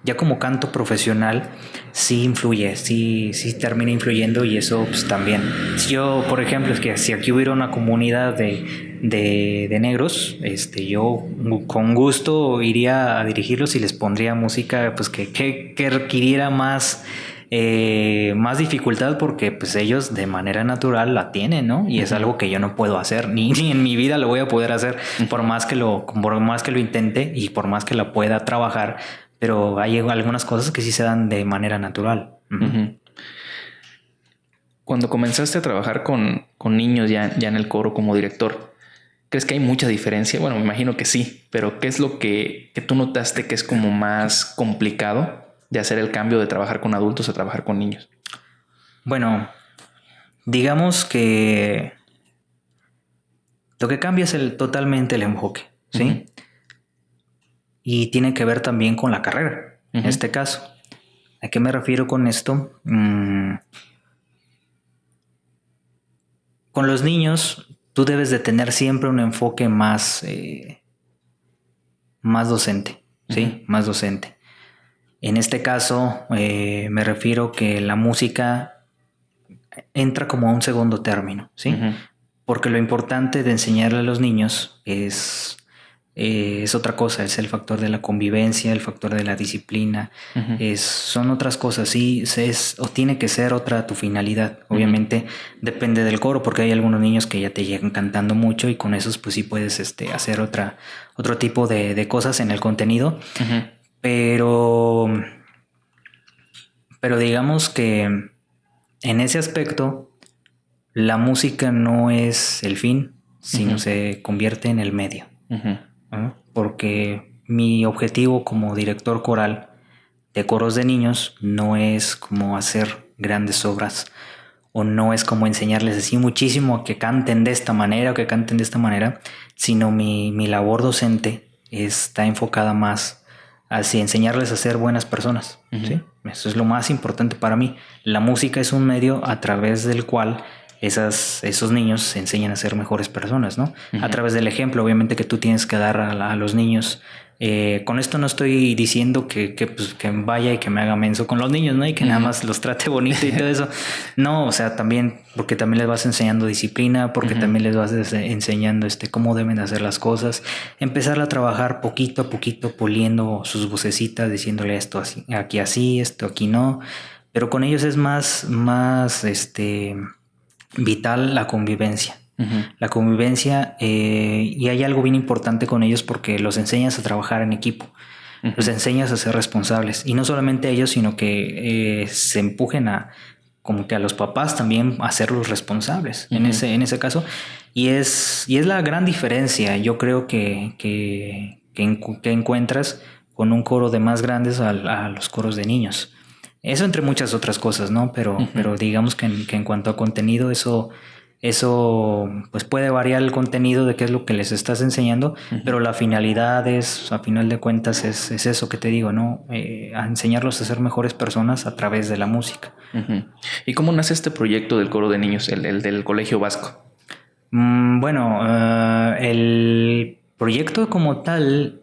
B: ya como canto profesional, sí influye, sí termina influyendo, y eso pues también. Si yo, por ejemplo, es que si aquí hubiera una comunidad de negros, yo con gusto iría a dirigirlos y les pondría música pues que requiriera más dificultad, porque pues ellos de manera natural la tienen, ¿no? Y es algo que yo no puedo hacer, ni en mi vida lo voy a poder hacer, por más que lo intente y por más que la pueda trabajar, pero hay algunas cosas que sí se dan de manera natural.
A: Cuando comenzaste a trabajar con niños ya en el coro como director, ¿crees que hay mucha diferencia? Bueno, me imagino que sí, pero ¿qué es lo que tú notaste que es como más complicado de hacer el cambio de trabajar con adultos a trabajar con niños?
B: Bueno, digamos que lo que cambia es totalmente el enfoque, ¿sí? Y tiene que ver también con la carrera, en este caso. ¿A qué me refiero con esto? Con los niños, tú debes de tener siempre un enfoque más docente, ¿sí? Más docente. En este caso, me refiero que la música entra como a un segundo término, ¿sí? Porque lo importante de enseñarle a los niños es otra cosa, es el factor de la convivencia, el factor de la disciplina, son otras cosas, sí, o tiene que ser otra tu finalidad. Obviamente depende del coro, porque hay algunos niños que ya te llegan cantando mucho y con esos pues sí puedes hacer otro tipo de cosas en el contenido. Pero digamos que en ese aspecto la música no es el fin, sino se convierte en el medio. Porque mi objetivo como director coral de coros de niños no es como hacer grandes obras, o no es como enseñarles así muchísimo a que canten de esta manera o que canten de esta manera, sino mi labor docente está enfocada más hacia enseñarles a ser buenas personas. ¿Sí? Eso es lo más importante para mí. La música es un medio a través del cual esos niños se enseñan a ser mejores personas, ¿no? A través del ejemplo, obviamente, que tú tienes que dar a los niños. Con esto no estoy diciendo que vaya y que me haga menso con los niños, ¿no? Y que nada más los trate bonito y todo eso. No, o sea, también, porque también les vas enseñando disciplina, porque también les vas enseñando cómo deben hacer las cosas. Empezar a trabajar poquito a poquito, puliendo sus vocecitas, diciéndole esto así, aquí así, esto aquí no. Pero con ellos es más vital la convivencia. La convivencia, y hay algo bien importante con ellos, porque los enseñas a trabajar en equipo, los enseñas a ser responsables, y no solamente ellos, sino que se empujen como que a los papás también a serlos responsables en ese caso, y es la gran diferencia, yo creo que encuentras con un coro de más grandes a los coros de niños. Eso entre muchas otras cosas, ¿no? Pero digamos que en cuanto a contenido, eso pues puede variar el contenido de qué es lo que les estás enseñando, pero la finalidad es, a final de cuentas, es eso que te digo, ¿no? A enseñarlos a ser mejores personas a través de la música.
A: ¿Y cómo nace este proyecto del coro de niños, el del Colegio Vasco?
B: Bueno, el proyecto como tal,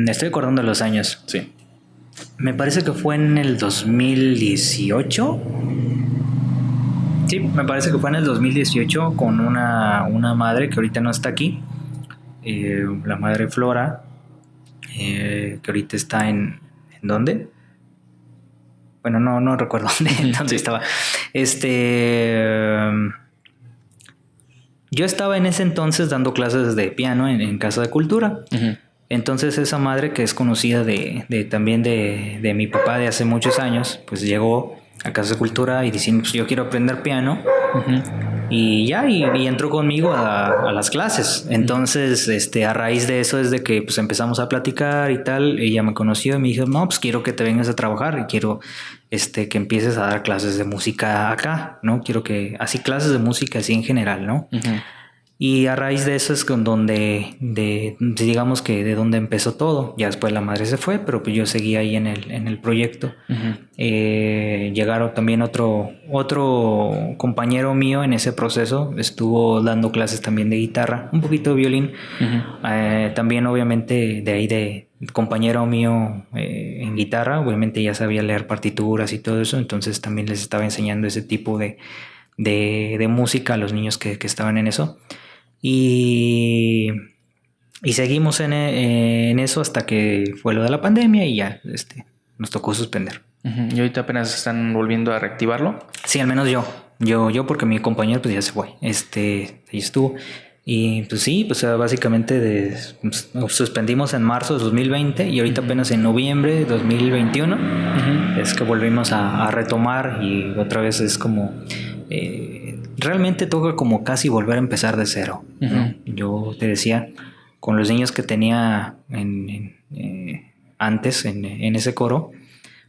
B: estoy acordando los años.
A: Sí.
B: Me parece que fue en el 2018. Sí, me parece que fue en el 2018 con una madre que ahorita no está aquí, la madre Flora, que ahorita está ¿en dónde? Bueno, no recuerdo dónde estaba. Yo estaba en ese entonces dando clases de piano en Casa de Cultura. Entonces esa madre, que es conocida también de mi papá de hace muchos años, pues llegó a Casa de Cultura y diciendo, pues yo quiero aprender piano. Y entró conmigo a las clases. Entonces, a raíz de eso es de que pues empezamos a platicar y tal. Ella me conoció y me dijo, no, pues quiero que te vengas a trabajar y quiero que empieces a dar clases de música acá, ¿no? Quiero que, así clases de música así en general, ¿no? Y a raíz de eso es con digamos que de donde empezó todo. Ya después la madre se fue, pero pues yo seguí ahí en el proyecto. Llegaron también otro compañero mío en ese proceso. Estuvo dando clases también de guitarra, un poquito de violín. También obviamente de ahí de compañero mío en guitarra. Obviamente ya sabía leer partituras y todo eso. Entonces también les estaba enseñando ese tipo de música a los niños que estaban en eso. Y seguimos en eso hasta que fue lo de la pandemia y ya nos tocó suspender.
A: ¿Y ahorita apenas están volviendo a reactivarlo?
B: Sí, al menos yo porque mi compañero pues ya se fue. Ahí estuvo. Y pues sí, pues básicamente nos suspendimos en marzo de 2020 y ahorita apenas en noviembre de 2021 es que volvimos a retomar y otra vez es como... realmente toca como casi volver a empezar de cero, ¿no? Yo te decía, con los niños que tenía antes en ese coro,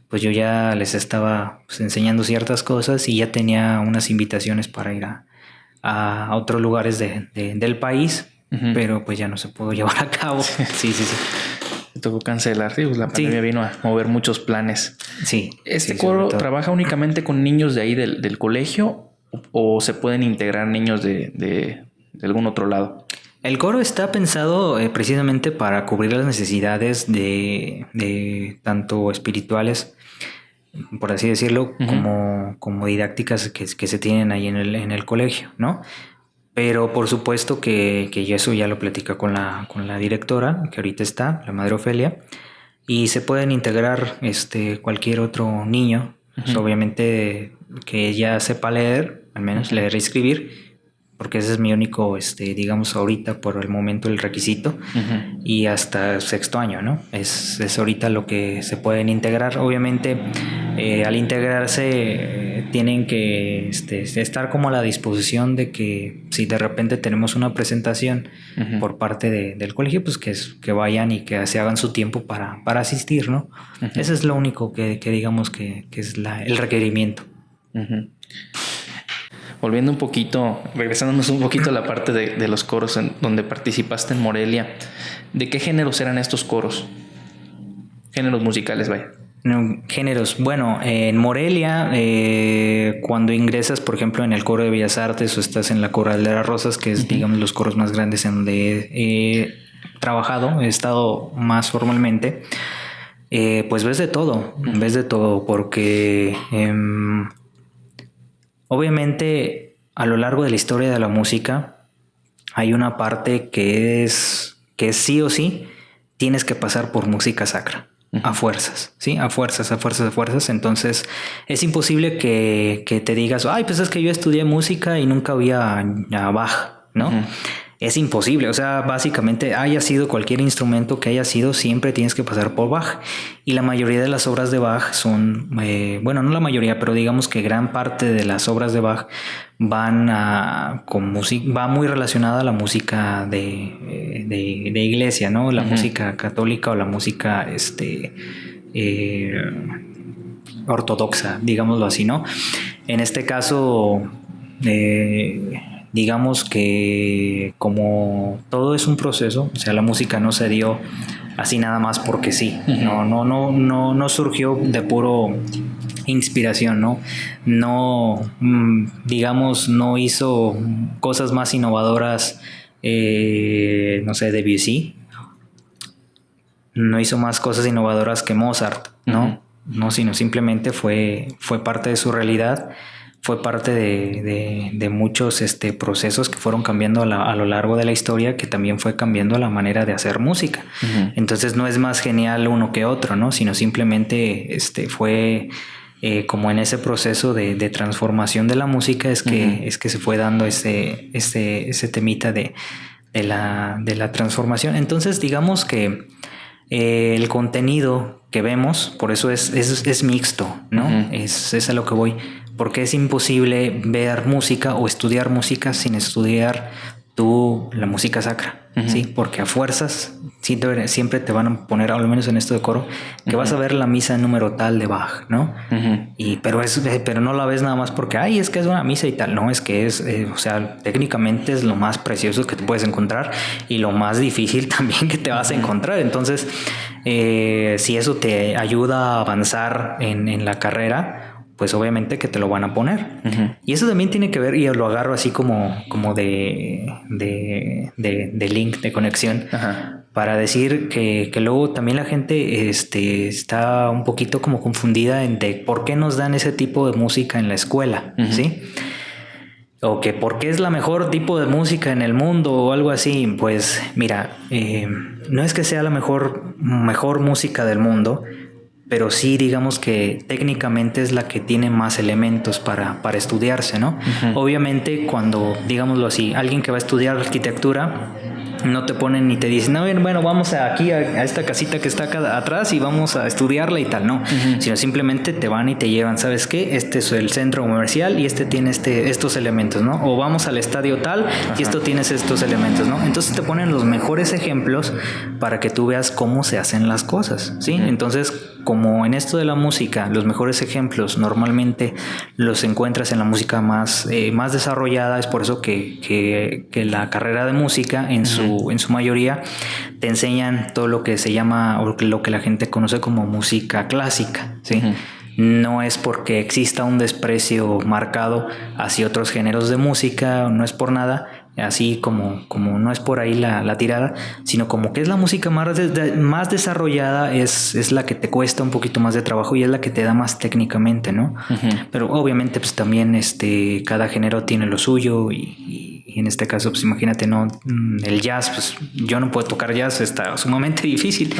B: pues yo ya les estaba pues, enseñando ciertas cosas y ya tenía unas invitaciones para ir a otros lugares del país, pero pues ya no se pudo llevar a cabo. Sí.
A: Se tocó cancelar, sí, pues la pandemia vino a mover muchos planes.
B: Sí.
A: ¿Este coro trabaja únicamente con niños de ahí del colegio o se pueden integrar niños de algún otro lado?
B: El coro está pensado precisamente para cubrir las necesidades de tanto espirituales, por así decirlo, como didácticas que se tienen ahí en el colegio, ¿no? Pero por supuesto que eso ya lo platica con la directora, que ahorita está, la madre Ofelia, y se pueden integrar cualquier otro niño, pues obviamente que ya sepa leer, al menos leer y escribir, porque ese es mi único, digamos ahorita por el momento el requisito, y hasta sexto año, ¿no? Es ahorita lo que se pueden integrar. Obviamente al integrarse tienen que estar como a la disposición de que si de repente tenemos una presentación por parte del colegio, pues que vayan y que se hagan su tiempo para asistir, ¿no? Eso es lo único que digamos que es el requerimiento.
A: Volviendo un poquito, regresándonos un poquito a la parte de los coros en donde participaste en Morelia, ¿de qué géneros eran estos coros? Géneros musicales, vaya.
B: Géneros. Bueno, en Morelia, cuando ingresas, por ejemplo, en el coro de Bellas Artes o estás en la Coral de las Rosas, que es, digamos, los coros más grandes en donde he trabajado, he estado más formalmente, pues ves de todo, porque obviamente a lo largo de la historia de la música hay una parte que es sí o sí tienes que pasar por música sacra. A fuerzas, ¿sí? A fuerzas. Entonces es imposible que te digas, ay, pues es que yo estudié música y nunca vi a Bach, ¿no? Es imposible. O sea, básicamente haya sido cualquier instrumento que haya sido, siempre tienes que pasar por Bach. Y la mayoría de las obras de Bach son, bueno, no la mayoría, pero digamos que gran parte de las obras de Bach va muy relacionada a la música de iglesia, ¿no? La música católica o la música ortodoxa, digámoslo así, ¿no? En este caso, digamos que como todo es un proceso, o sea, la música no se dio así nada más porque sí, no surgió de puro inspiración, no digamos, no hizo cosas más innovadoras, no sé, Debussy, no hizo más cosas innovadoras que Mozart, no, sino simplemente fue parte de su realidad. Fue parte de muchos procesos que fueron cambiando a lo largo de la historia, que también fue cambiando la manera de hacer música. Entonces no es más genial uno que otro, ¿no? Sino simplemente fue como en ese proceso de transformación de la música es que se fue dando ese temita de la transformación. Entonces digamos que el contenido que vemos, por eso es mixto, ¿no? Es a lo que voy. Porque es imposible ver música o estudiar música sin estudiar la música sacra, ¿sí? Porque a fuerzas siempre te van a poner, al menos en esto de coro, que vas a ver la misa número tal de Bach, ¿no? Pero no la ves nada más porque, es que es una misa y tal. No, es que o sea, técnicamente es lo más precioso que te puedes encontrar y lo más difícil también que te vas a encontrar. Entonces, si eso te ayuda a avanzar en la carrera, pues obviamente que te lo van a poner. Y eso también tiene que ver, y lo agarro así como de link, de conexión, para decir que luego también la gente está un poquito como confundida de por qué nos dan ese tipo de música en la escuela, ¿sí? O que por qué es la mejor tipo de música en el mundo o algo así. Pues mira, no es que sea la mejor música del mundo, pero sí digamos que técnicamente es la que tiene más elementos para estudiarse, ¿no? Obviamente cuando, digámoslo así, alguien que va a estudiar arquitectura, no te ponen ni te dicen, bueno, vamos aquí a esta casita que está acá atrás y vamos a estudiarla y tal, no, sino simplemente te van y te llevan, ¿sabes qué? Este es el centro comercial y tiene estos elementos, ¿no? O vamos al estadio tal y esto tienes estos elementos, ¿no? Entonces te ponen los mejores ejemplos para que tú veas cómo se hacen las cosas, ¿sí? Entonces, como en esto de la música, los mejores ejemplos normalmente los encuentras en la música más desarrollada, es por eso que la carrera de música en su mayoría te enseñan todo lo que se llama o lo que la gente conoce como música clásica, ¿sí? No es porque exista un desprecio marcado hacia otros géneros de música, no es por nada, así como no es por ahí la tirada, sino como que es la música más desarrollada, es la que te cuesta un poquito más de trabajo y es la que te da más técnicamente, ¿no? Pero obviamente pues también cada género tiene lo suyo y en este caso pues imagínate, ¿no? El jazz, pues yo no puedo tocar jazz, está sumamente difícil.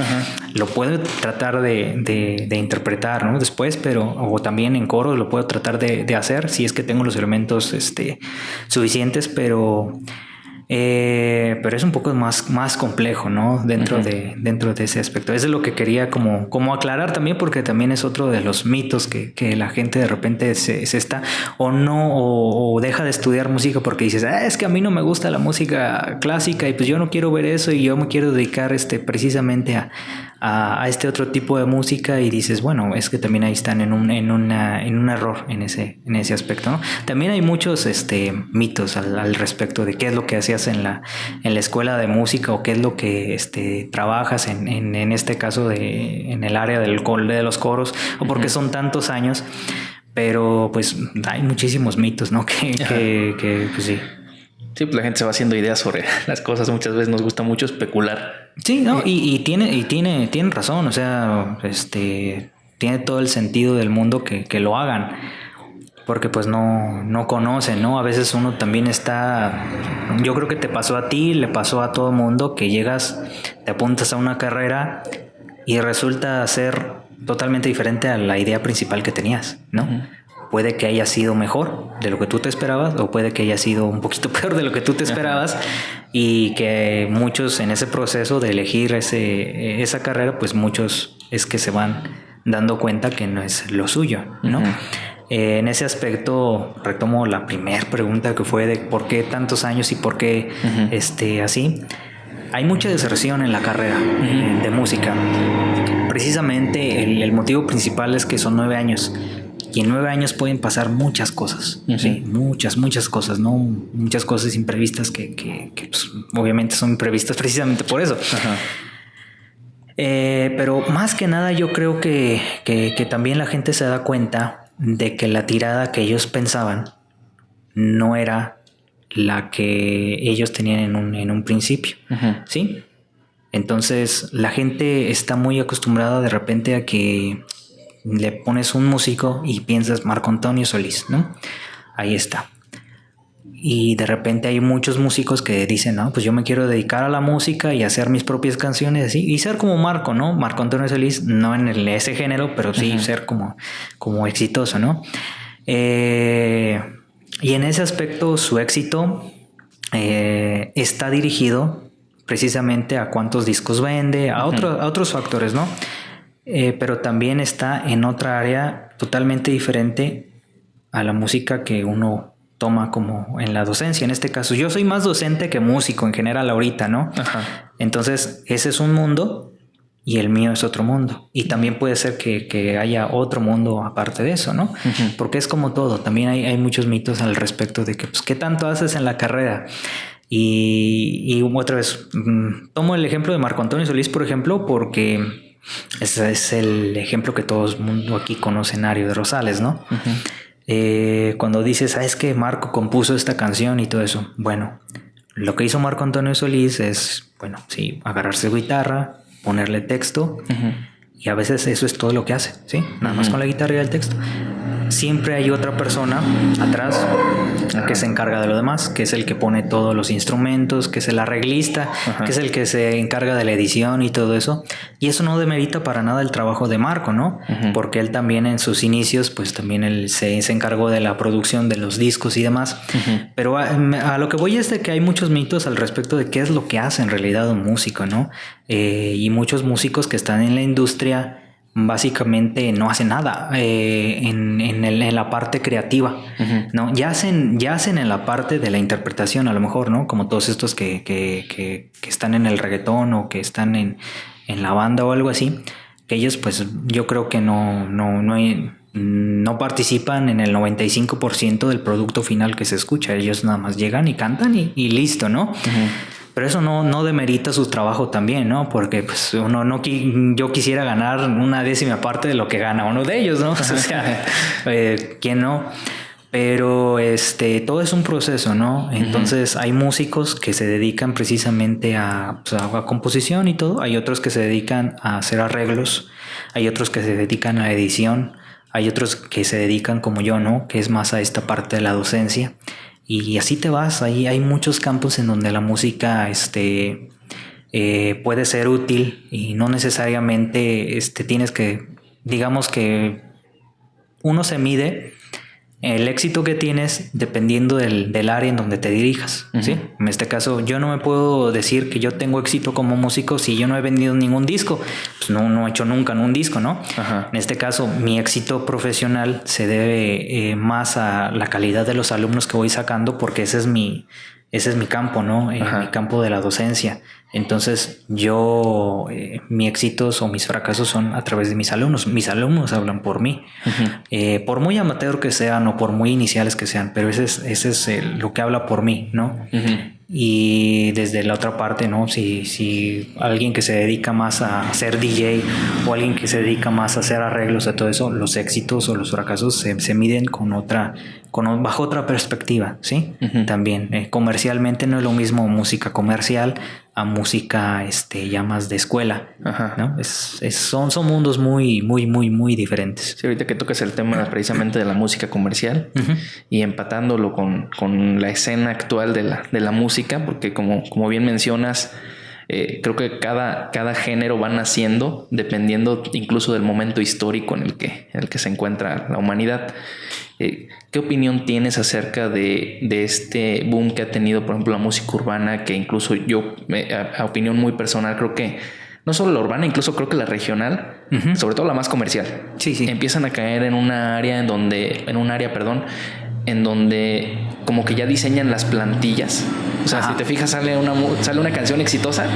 B: Lo puedo tratar de interpretar, ¿no? Después, o también en coros lo puedo tratar de hacer si es que tengo los elementos suficientes, pero es un poco más complejo, ¿no? Dentro de ese aspecto. Eso es lo que quería como aclarar también, porque también es otro de los mitos que la gente de repente se está o deja de estudiar música porque dices, es que a mí no me gusta la música clásica y pues yo no quiero ver eso y yo me quiero dedicar precisamente a este otro tipo de música, y dices, bueno, es que también ahí están en un error en ese aspecto, ¿no? También hay muchos mitos al respecto de qué es lo que hacías en la escuela de música o qué es lo que trabajas en este caso en el área de los coros, o porque son tantos años, pero pues hay muchísimos mitos, ¿no? Que pues sí.
A: Sí, pues la gente se va haciendo ideas sobre las cosas. Muchas veces nos gusta mucho especular.
B: Sí, no, y tiene razón. O sea, tiene todo el sentido del mundo que lo hagan, porque pues no conocen, ¿no? A veces uno también yo creo que te pasó a ti, le pasó a todo mundo, que llegas, te apuntas a una carrera y resulta ser totalmente diferente a la idea principal que tenías, ¿no? Puede que haya sido mejor de lo que tú te esperabas, o puede que haya sido un poquito peor de lo que tú te esperabas, y que muchos en ese proceso de elegir esa carrera, pues muchos es que se van dando cuenta que no es lo suyo, ¿no? En ese aspecto retomo la primera pregunta, que fue de por qué tantos años y por qué así. Hay mucha deserción en la carrera de música. Precisamente el motivo principal es que son 9 años. Y en 9 años pueden pasar muchas cosas, ¿sí? Muchas cosas, ¿no? Muchas cosas imprevistas que pues, obviamente son imprevistas precisamente por eso. Pero más que nada yo creo que también la gente se da cuenta de que la tirada que ellos pensaban no era la que ellos tenían en un principio, ¿sí? Entonces la gente está muy acostumbrada de repente a que le pones un músico y piensas Marco Antonio Solís, ¿no? Ahí está. Y de repente hay muchos músicos que dicen, no, pues yo me quiero dedicar a la música y hacer mis propias canciones así, y ser como Marco, ¿no? Marco Antonio Solís, no en ese género, pero sí ser como exitoso, ¿no? Y en ese aspecto su éxito está dirigido precisamente a cuántos discos vende, a otros factores, ¿no? Pero también está en otra área totalmente diferente a la música que uno toma como en la docencia. En este caso, yo soy más docente que músico en general ahorita, ¿no? Ajá. Entonces, ese es un mundo y el mío es otro mundo. Y también puede ser que haya otro mundo aparte de eso, ¿no? Uh-huh. Porque es como todo. También hay muchos mitos al respecto de que, pues, ¿qué tanto haces en la carrera? Y otra vez, tomo el ejemplo de Marco Antonio Solís, por ejemplo, porque ese es el ejemplo que todo el mundo aquí conoce, Ario de Rosales, ¿no? Uh-huh. Cuando dices, ¿sabes qué? Marco compuso esta canción y todo eso. Bueno, lo que hizo Marco Antonio Solís es, bueno, sí, agarrarse guitarra, ponerle texto, uh-huh. y a veces eso es todo lo que hace, ¿sí? Nada uh-huh. más con la guitarra y el texto. Siempre hay otra persona atrás que se encarga de lo demás, que es el que pone todos los instrumentos, que es el arreglista, ajá. que es el que se encarga de la edición y todo eso. Y eso no demerita para nada el trabajo de Marco, ¿no? Uh-huh. Porque él también en sus inicios, pues también él se encargó de la producción de los discos y demás. Uh-huh. Pero a lo que voy es de que hay muchos mitos al respecto de qué es lo que hace en realidad un músico, ¿no? Y muchos músicos que están en la industria básicamente no hacen nada en la parte creativa, uh-huh. ¿no? Ya hacen en la parte de la interpretación, a lo mejor, ¿no? Como todos estos que están en el reggaetón o que están en la banda o algo así, que ellos, pues, yo creo que no participan en el 95% del producto final que se escucha. Ellos nada más llegan y cantan y listo, ¿no? Uh-huh. Pero eso no demerita su trabajo también, ¿no? Porque pues yo quisiera ganar una décima parte de lo que gana uno de ellos, ¿no? O sea, ¿quién no? Pero todo es un proceso, ¿no? Entonces, uh-huh. hay músicos que se dedican precisamente a composición y todo. Hay otros que se dedican a hacer arreglos. Hay otros que se dedican a edición. Hay otros que se dedican como yo, ¿no? Que es más a esta parte de la docencia. Y así te vas. Ahí hay muchos campos en donde la música puede ser útil y no necesariamente tienes que, digamos que uno se mide el éxito que tienes dependiendo del área en donde te dirijas, uh-huh. ¿sí? En este caso, yo no me puedo decir que yo tengo éxito como músico si yo no he vendido ningún disco. Pues no he hecho nunca un disco, ¿no? Uh-huh. En este caso, mi éxito profesional se debe más a la calidad de los alumnos que voy sacando, porque ese es mi campo, ¿no? Uh-huh. Mi campo de la docencia. Entonces, mis éxitos o mis fracasos son a través de mis alumnos. Mis alumnos hablan por mí. Uh-huh. Por muy amateur que sean o por muy iniciales que sean, pero ese es lo que habla por mí, ¿no? Uh-huh. Y desde la otra parte, ¿no? Si alguien que se dedica más a ser DJ o alguien que se dedica más a hacer arreglos a todo eso, los éxitos o los fracasos se miden bajo otra perspectiva, ¿sí? Uh-huh. También comercialmente no es lo mismo música comercial a música ya más de escuela, ajá. ¿no? Son mundos muy, muy, muy, muy diferentes.
A: Sí, ahorita que tocas el tema precisamente de la música comercial, uh-huh. y empatándolo con la escena actual de la música, porque como bien mencionas, creo que cada género va naciendo dependiendo incluso del momento histórico en el que se encuentra la humanidad. ¿Qué opinión tienes acerca de este boom que ha tenido, por ejemplo, la música urbana? Que incluso yo, a opinión muy personal, creo que no solo la urbana, incluso creo que la regional, uh-huh. sobre todo la más comercial, sí. empiezan a caer en un área en donde como que ya diseñan las plantillas. O sea, ajá. si te fijas, sale una canción exitosa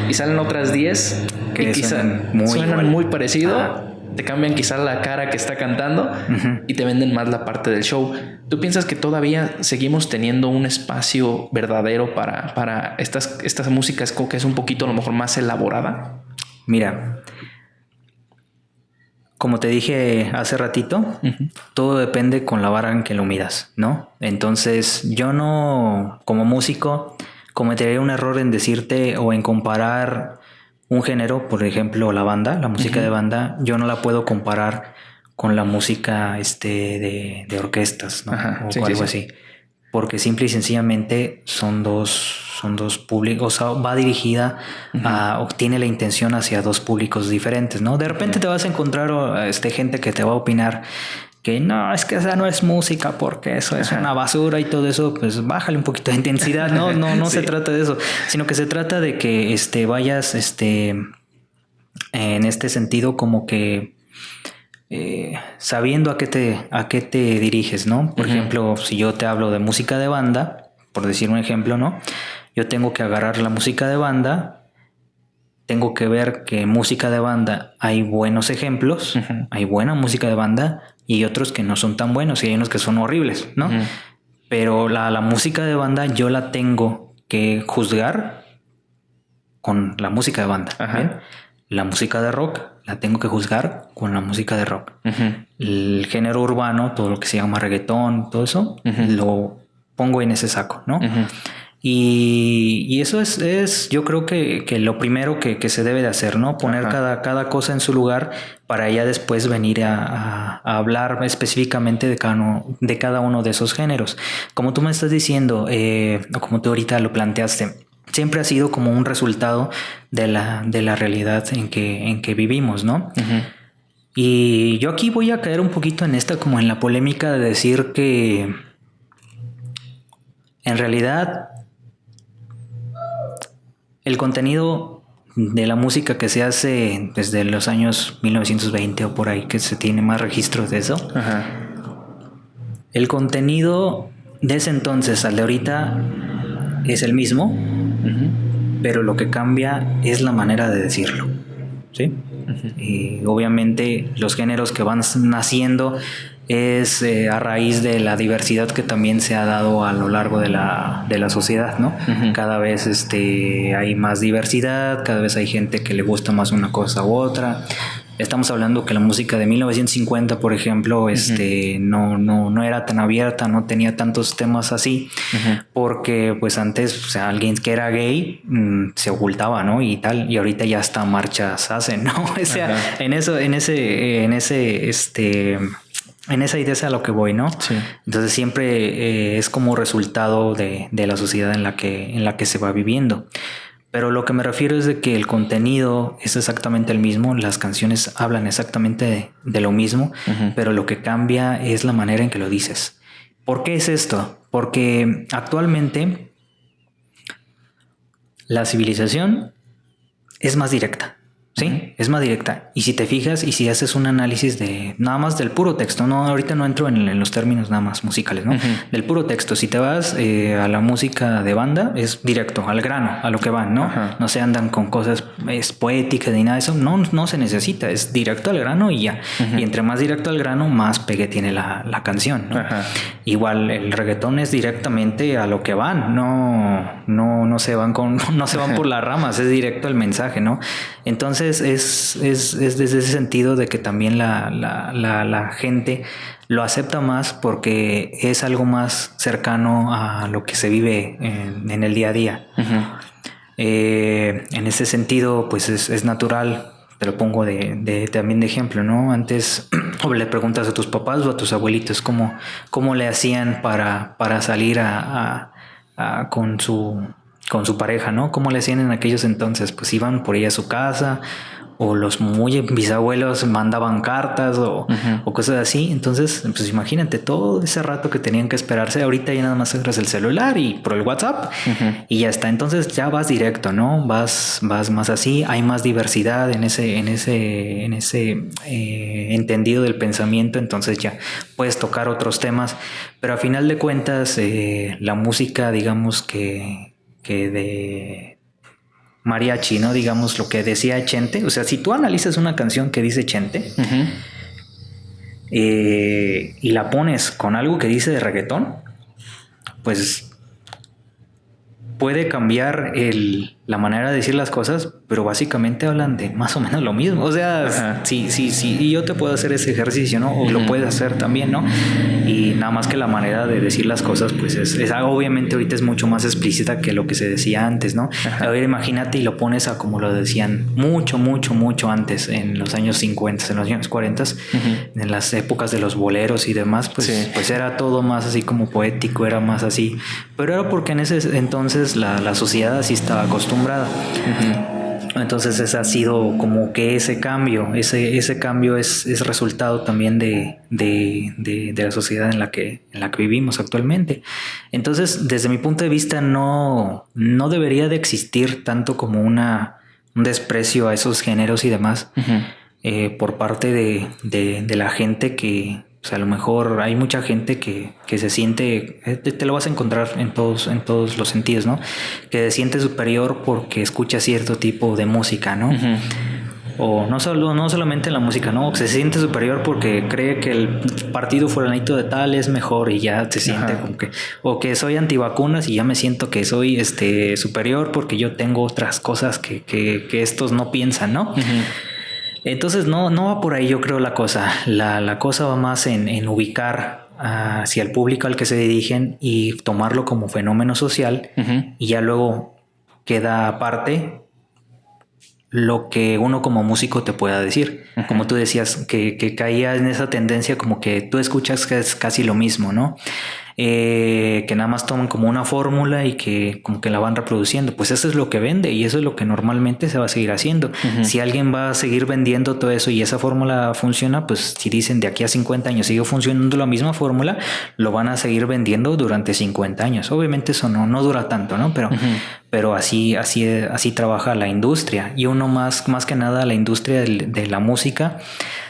A: y salen otras 10 que suenan muy parecido. Ajá. Te cambian quizás la cara que está cantando, uh-huh. y te venden más la parte del show. ¿Tú piensas que todavía seguimos teniendo un espacio verdadero para estas músicas que es un poquito a lo mejor más elaborada?
B: Mira, como te dije hace ratito, uh-huh. todo depende con la vara en que lo midas, ¿no? Entonces yo no, como músico, cometería un error en decirte o en comparar un género, por ejemplo, la música uh-huh. de banda. Yo no la puedo comparar con la música de orquestas, ¿no? Ajá, o algo así. Porque simple y sencillamente son dos públicos, o sea, va dirigida uh-huh. o tiene la intención hacia dos públicos diferentes, ¿no? De repente uh-huh. te vas a encontrar gente que te va a opinar que no, es que esa no es música porque eso es una basura y todo eso. Pues bájale un poquito de intensidad. No sí. se trata de eso, sino que se trata de que vayas en este sentido como que sabiendo a qué te diriges, ¿no? Por ejemplo, si yo te hablo de música de banda, por decir un ejemplo, ¿no? Yo tengo que agarrar la música de banda, tengo que ver que en música de banda hay buenos ejemplos, hay buena música de banda y hay otros que no son tan buenos y hay unos que son horribles, ¿no? Pero la música de banda yo la tengo que juzgar con la música de banda. ¿Bien? La música de rock la tengo que juzgar con la música de rock. El género urbano, todo lo que se llama reggaetón, todo eso, lo pongo en ese saco, ¿no? Y eso es yo creo que lo primero que se debe de hacer, ¿no? Poner cada cosa en su lugar para ya después venir a hablar específicamente de cada uno de esos géneros. Como tú me estás diciendo, o como tú ahorita lo planteaste, siempre ha sido como un resultado de la realidad en que vivimos, ¿no? Y yo aquí voy a caer un poquito en como en la polémica de decir que en realidad el contenido de la música que se hace desde los años 1920 o por ahí, que se tiene más registros de eso, el contenido de ese entonces al de ahorita es el mismo, pero lo que cambia es la manera de decirlo, ¿sí? Y obviamente los géneros que van naciendo es a raíz de la diversidad que también se ha dado a lo largo de la sociedad, ¿no? Cada vez hay más diversidad, cada vez hay gente que le gusta más una cosa u otra. Estamos hablando que la música de 1950, por ejemplo, no era tan abierta, no tenía tantos temas así, porque pues antes, o sea, alguien que era gay se ocultaba, ¿no? Y tal, y ahorita ya hasta marchas hacen, ¿no? O sea, en esa idea es a lo que voy, ¿no? Sí. Entonces siempre es como resultado de la sociedad en la que se va viviendo. Pero lo que me refiero es de que el contenido es exactamente el mismo, las canciones hablan exactamente de lo mismo, pero lo que cambia es la manera en que lo dices. ¿Por qué es esto? Porque actualmente la civilización es más directa. Sí, es más directa. Y si te fijas y si haces un análisis de nada más del puro texto, no, ahorita no entro en los términos nada más musicales, ¿no? Del puro texto. Si te vas a la música de banda, es directo, al grano, a lo que van, ¿no? No se andan con cosas poéticas ni nada de eso. No se necesita, es directo al grano y ya. Y entre más directo al grano, más pegue tiene la canción, ¿no? Igual el reggaetón es directamente a lo que van, no se van por las ramas, es directo al mensaje, ¿no? Entonces es desde ese sentido de que también la gente lo acepta más porque es algo más cercano a lo que se vive en el día a día. En ese sentido, pues es natural. Te lo pongo también de ejemplo, ¿no? Antes le preguntas a tus papás o a tus abuelitos cómo le hacían para salir con su pareja, ¿no? ¿Cómo le hacían en aquellos entonces? Pues iban por ella a su casa, o los muy bisabuelos mandaban cartas o cosas así. Entonces, pues imagínate todo ese rato que tenían que esperarse. Ahorita ya nada más agarras el celular y por el WhatsApp y ya está. Entonces ya vas directo, ¿no? Vas más así. Hay más diversidad en ese entendido del pensamiento. Entonces ya puedes tocar otros temas. Pero a final de cuentas, la música, digamos que de mariachi, ¿no? Digamos lo que decía Chente. O sea, si tú analizas una canción que dice Chente y la pones con algo que dice de reggaetón, pues puede cambiar la manera de decir las cosas, pero básicamente hablan de más o menos lo mismo. O sea, sí, y yo te puedo hacer ese ejercicio, ¿no? O lo puedes hacer también, ¿no? Y nada más que la manera de decir las cosas, pues es algo, obviamente ahorita es mucho más explícita que lo que se decía antes, ¿no? A ver, imagínate y lo pones a como lo decían mucho antes, en los años 50, en los años 40, en las épocas de los boleros y demás, pues era todo más así como poético, era más así. Pero era porque en ese entonces la sociedad así estaba acostumbrada. Entonces ese ha sido como que ese cambio es resultado también de la sociedad en la que vivimos actualmente. Entonces, desde mi punto de vista, no debería de existir tanto como un desprecio a esos géneros y demás, por parte de la gente que, pues a lo mejor hay mucha gente que se siente, te lo vas a encontrar en todos los sentidos, ¿no? Que se siente superior porque escucha cierto tipo de música, ¿no? Uh-huh. O no solamente en la música, ¿no? Se siente superior porque cree que el partido fulanito de tal es mejor y ya se siente como que... O que soy antivacunas y ya me siento que soy superior porque yo tengo otras cosas que estos no piensan, ¿no? Uh-huh. Entonces no va por ahí, yo creo, la cosa. La cosa va más en ubicar hacia el público al que se dirigen y tomarlo como fenómeno social. Uh-huh. Y ya luego queda aparte lo que uno como músico te pueda decir. Uh-huh. Como tú decías, que caía en esa tendencia como que tú escuchas que es casi lo mismo, ¿no? Que nada más toman como una fórmula y que como que la van reproduciendo. Pues eso es lo que vende y eso es lo que normalmente se va a seguir haciendo. Uh-huh. Si alguien va a seguir vendiendo todo eso y esa fórmula funciona, pues si dicen de aquí a 50 años sigue funcionando la misma fórmula, lo van a seguir vendiendo durante 50 años. Obviamente eso no dura tanto, ¿no? Pero, uh-huh. pero así trabaja la industria. Y uno más que nada, la industria de la música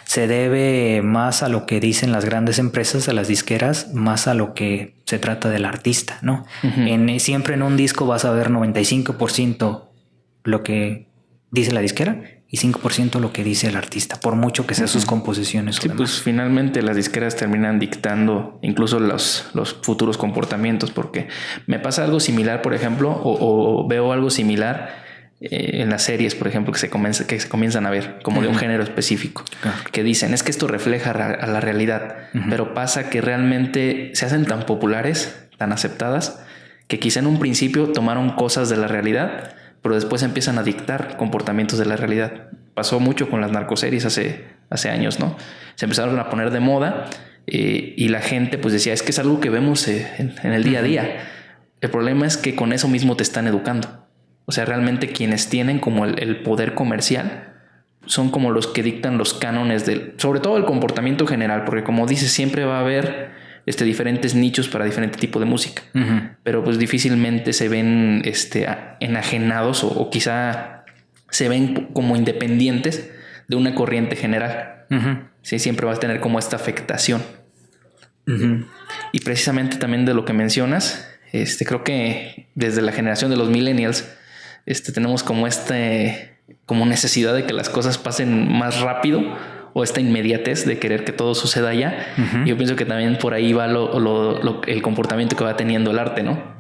B: se debe más a lo que dicen las grandes empresas, a las disqueras, más a lo que se trata del artista, ¿no? Uh-huh. Siempre en un disco vas a ver 95% lo que dice la disquera y 5% lo que dice el artista, por mucho que sean uh-huh. sus composiciones.
A: Sí, pues finalmente las disqueras terminan dictando incluso los futuros comportamientos, porque me pasa algo similar, por ejemplo, o veo algo similar en las series, por ejemplo, que se comienzan a ver como uh-huh. de un género específico, uh-huh. que dicen es que esto refleja a la realidad, uh-huh. pero pasa que realmente se hacen tan populares, tan aceptadas, que quizá en un principio tomaron cosas de la realidad, pero después empiezan a dictar comportamientos de la realidad. Pasó mucho con las narcoseries hace años, ¿no? Se empezaron a poner de moda y la gente pues decía, es que es algo que vemos en el día a día. Uh-huh. El problema es que con eso mismo te están educando. O sea, realmente quienes tienen como el poder comercial son como los que dictan los cánones sobre todo el comportamiento general, porque como dices, siempre va a haber diferentes nichos para diferente tipo de música, uh-huh. pero pues difícilmente se ven enajenados o quizá se ven como independientes de una corriente general. Uh-huh. Sí, siempre vas a tener como esta afectación. Uh-huh. Y precisamente también de lo que mencionas, creo que desde la generación de los millennials tenemos como necesidad de que las cosas pasen más rápido o esta inmediatez de querer que todo suceda ya. Uh-huh. Yo pienso que también por ahí va el comportamiento que va teniendo el arte, ¿no?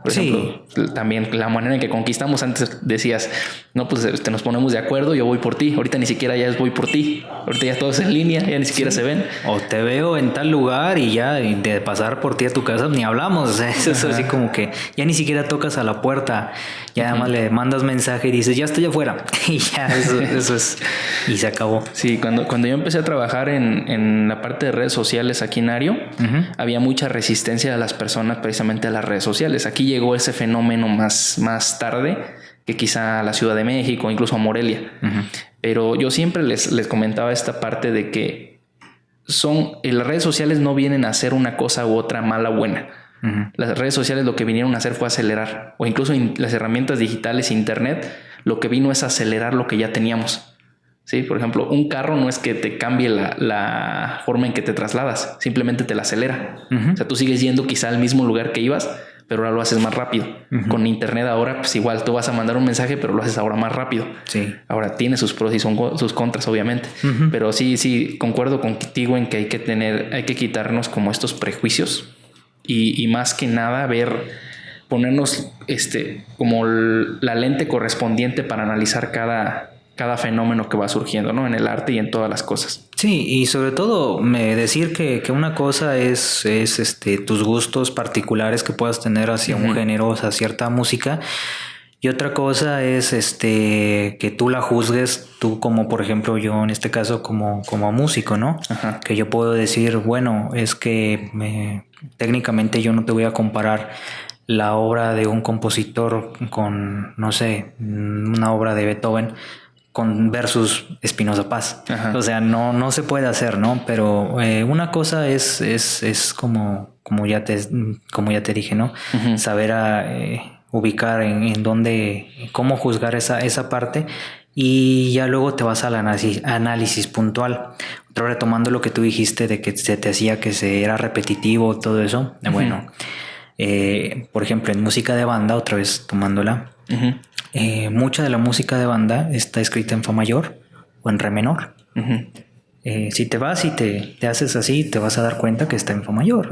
A: Por ejemplo, también la manera en que conquistamos. Antes decías, no, pues nos ponemos de acuerdo, yo voy por ti. Ahorita ni siquiera ya es voy por ti. Ahorita ya todo es en línea, ya ni siquiera se ven.
B: O te veo en tal lugar y ya de pasar por ti a tu casa ni hablamos. O sea, eso es así como que ya ni siquiera tocas a la puerta. Ya nada más le mandas mensaje y dices, ya estoy afuera. Y ya eso es. Y se acabó.
A: Sí, cuando yo empecé a trabajar en la parte de redes sociales aquí en Ario, uh-huh. había mucha resistencia de las personas precisamente a las redes sociales. Aquí llegó ese fenómeno más tarde que quizá a la Ciudad de México, incluso a Morelia. Uh-huh. Pero yo siempre les comentaba esta parte de que las redes sociales no vienen a hacer una cosa u otra mala o buena. Uh-huh. Las redes sociales lo que vinieron a hacer fue acelerar, o incluso las herramientas digitales, internet, lo que vino es acelerar lo que ya teníamos. Sí, por ejemplo, un carro no es que te cambie la forma en que te trasladas, simplemente te la acelera. Uh-huh. O sea, tú sigues yendo quizá al mismo lugar que ibas, pero ahora lo haces más rápido. Uh-huh. Con internet ahora, pues igual tú vas a mandar un mensaje, pero lo haces ahora más rápido. Sí. Ahora tiene sus pros y sus contras, obviamente. Uh-huh. Pero sí, concuerdo contigo en que hay que quitarnos como estos prejuicios y más que nada ponernos como la lente correspondiente para analizar cada fenómeno que va surgiendo, ¿no? En el arte y en todas las cosas.
B: Sí, y sobre todo decir que una cosa es tus gustos particulares que puedas tener hacia uh-huh. un género, hacia cierta música, y otra cosa es que tú la juzgues, tú como por ejemplo yo en este caso como músico, ¿no? Uh-huh. Que yo puedo decir, bueno, es que técnicamente yo no te voy a comparar la obra de un compositor con, no sé, una obra de Beethoven con versus Espinoza Paz. Ajá. O sea, no se puede hacer, ¿no? Pero una cosa es como ya te dije, ¿no? Uh-huh. Saber ubicar en dónde, cómo juzgar esa parte. y ya luego te vas al análisis puntual. Pero retomando lo que tú dijiste de que se te hacía que se era repetitivo, todo eso. Bueno, por ejemplo, en música de banda, otra vez tomándola, mucha de la música de banda está escrita en fa mayor o en re menor. Si te vas y te haces así, te vas a dar cuenta que está en fa mayor.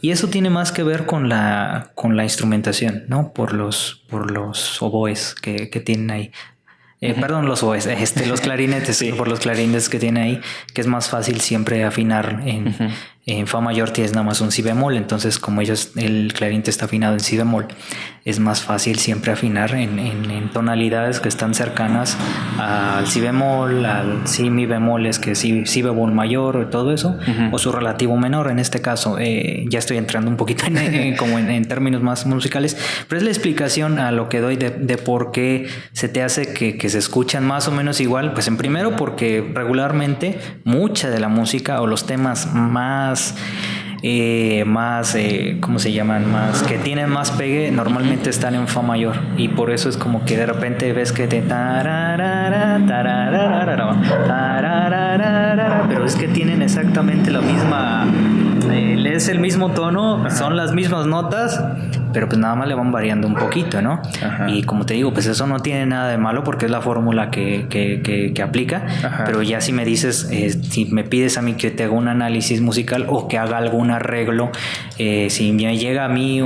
B: Y eso tiene más que ver con la instrumentación, ¿no? Por los oboes que tienen ahí. Perdón, los oboes, los clarinetes, sí. Por los clarinetes que tiene ahí, que es más fácil siempre afinar en fa mayor, tienes nada más un si bemol. Entonces, como el clarinete está afinado en si bemol, es más fácil siempre afinar en tonalidades que están cercanas al si bemol, al si mi bemol, es que si bemol mayor, todo eso, o su relativo menor. En este caso, ya estoy entrando un poquito en términos más musicales, pero es la explicación a lo que doy de por qué se te hace que se escuchan más o menos igual. Pues en primero, porque regularmente mucha de la música o los temas más ¿cómo se llaman? Más que tienen más pegue, normalmente están en fa mayor, y por eso es como que de repente ves que te pero es que tienen exactamente la misma, es el mismo tono, son las mismas notas, pero pues nada más le van variando un poquito, ¿no? Y como te digo, pues eso no tiene nada de malo porque es la fórmula que aplica. Pero ya si me dices, si me pides a mí que te haga un análisis musical o que haga algún arreglo, si me llega a mí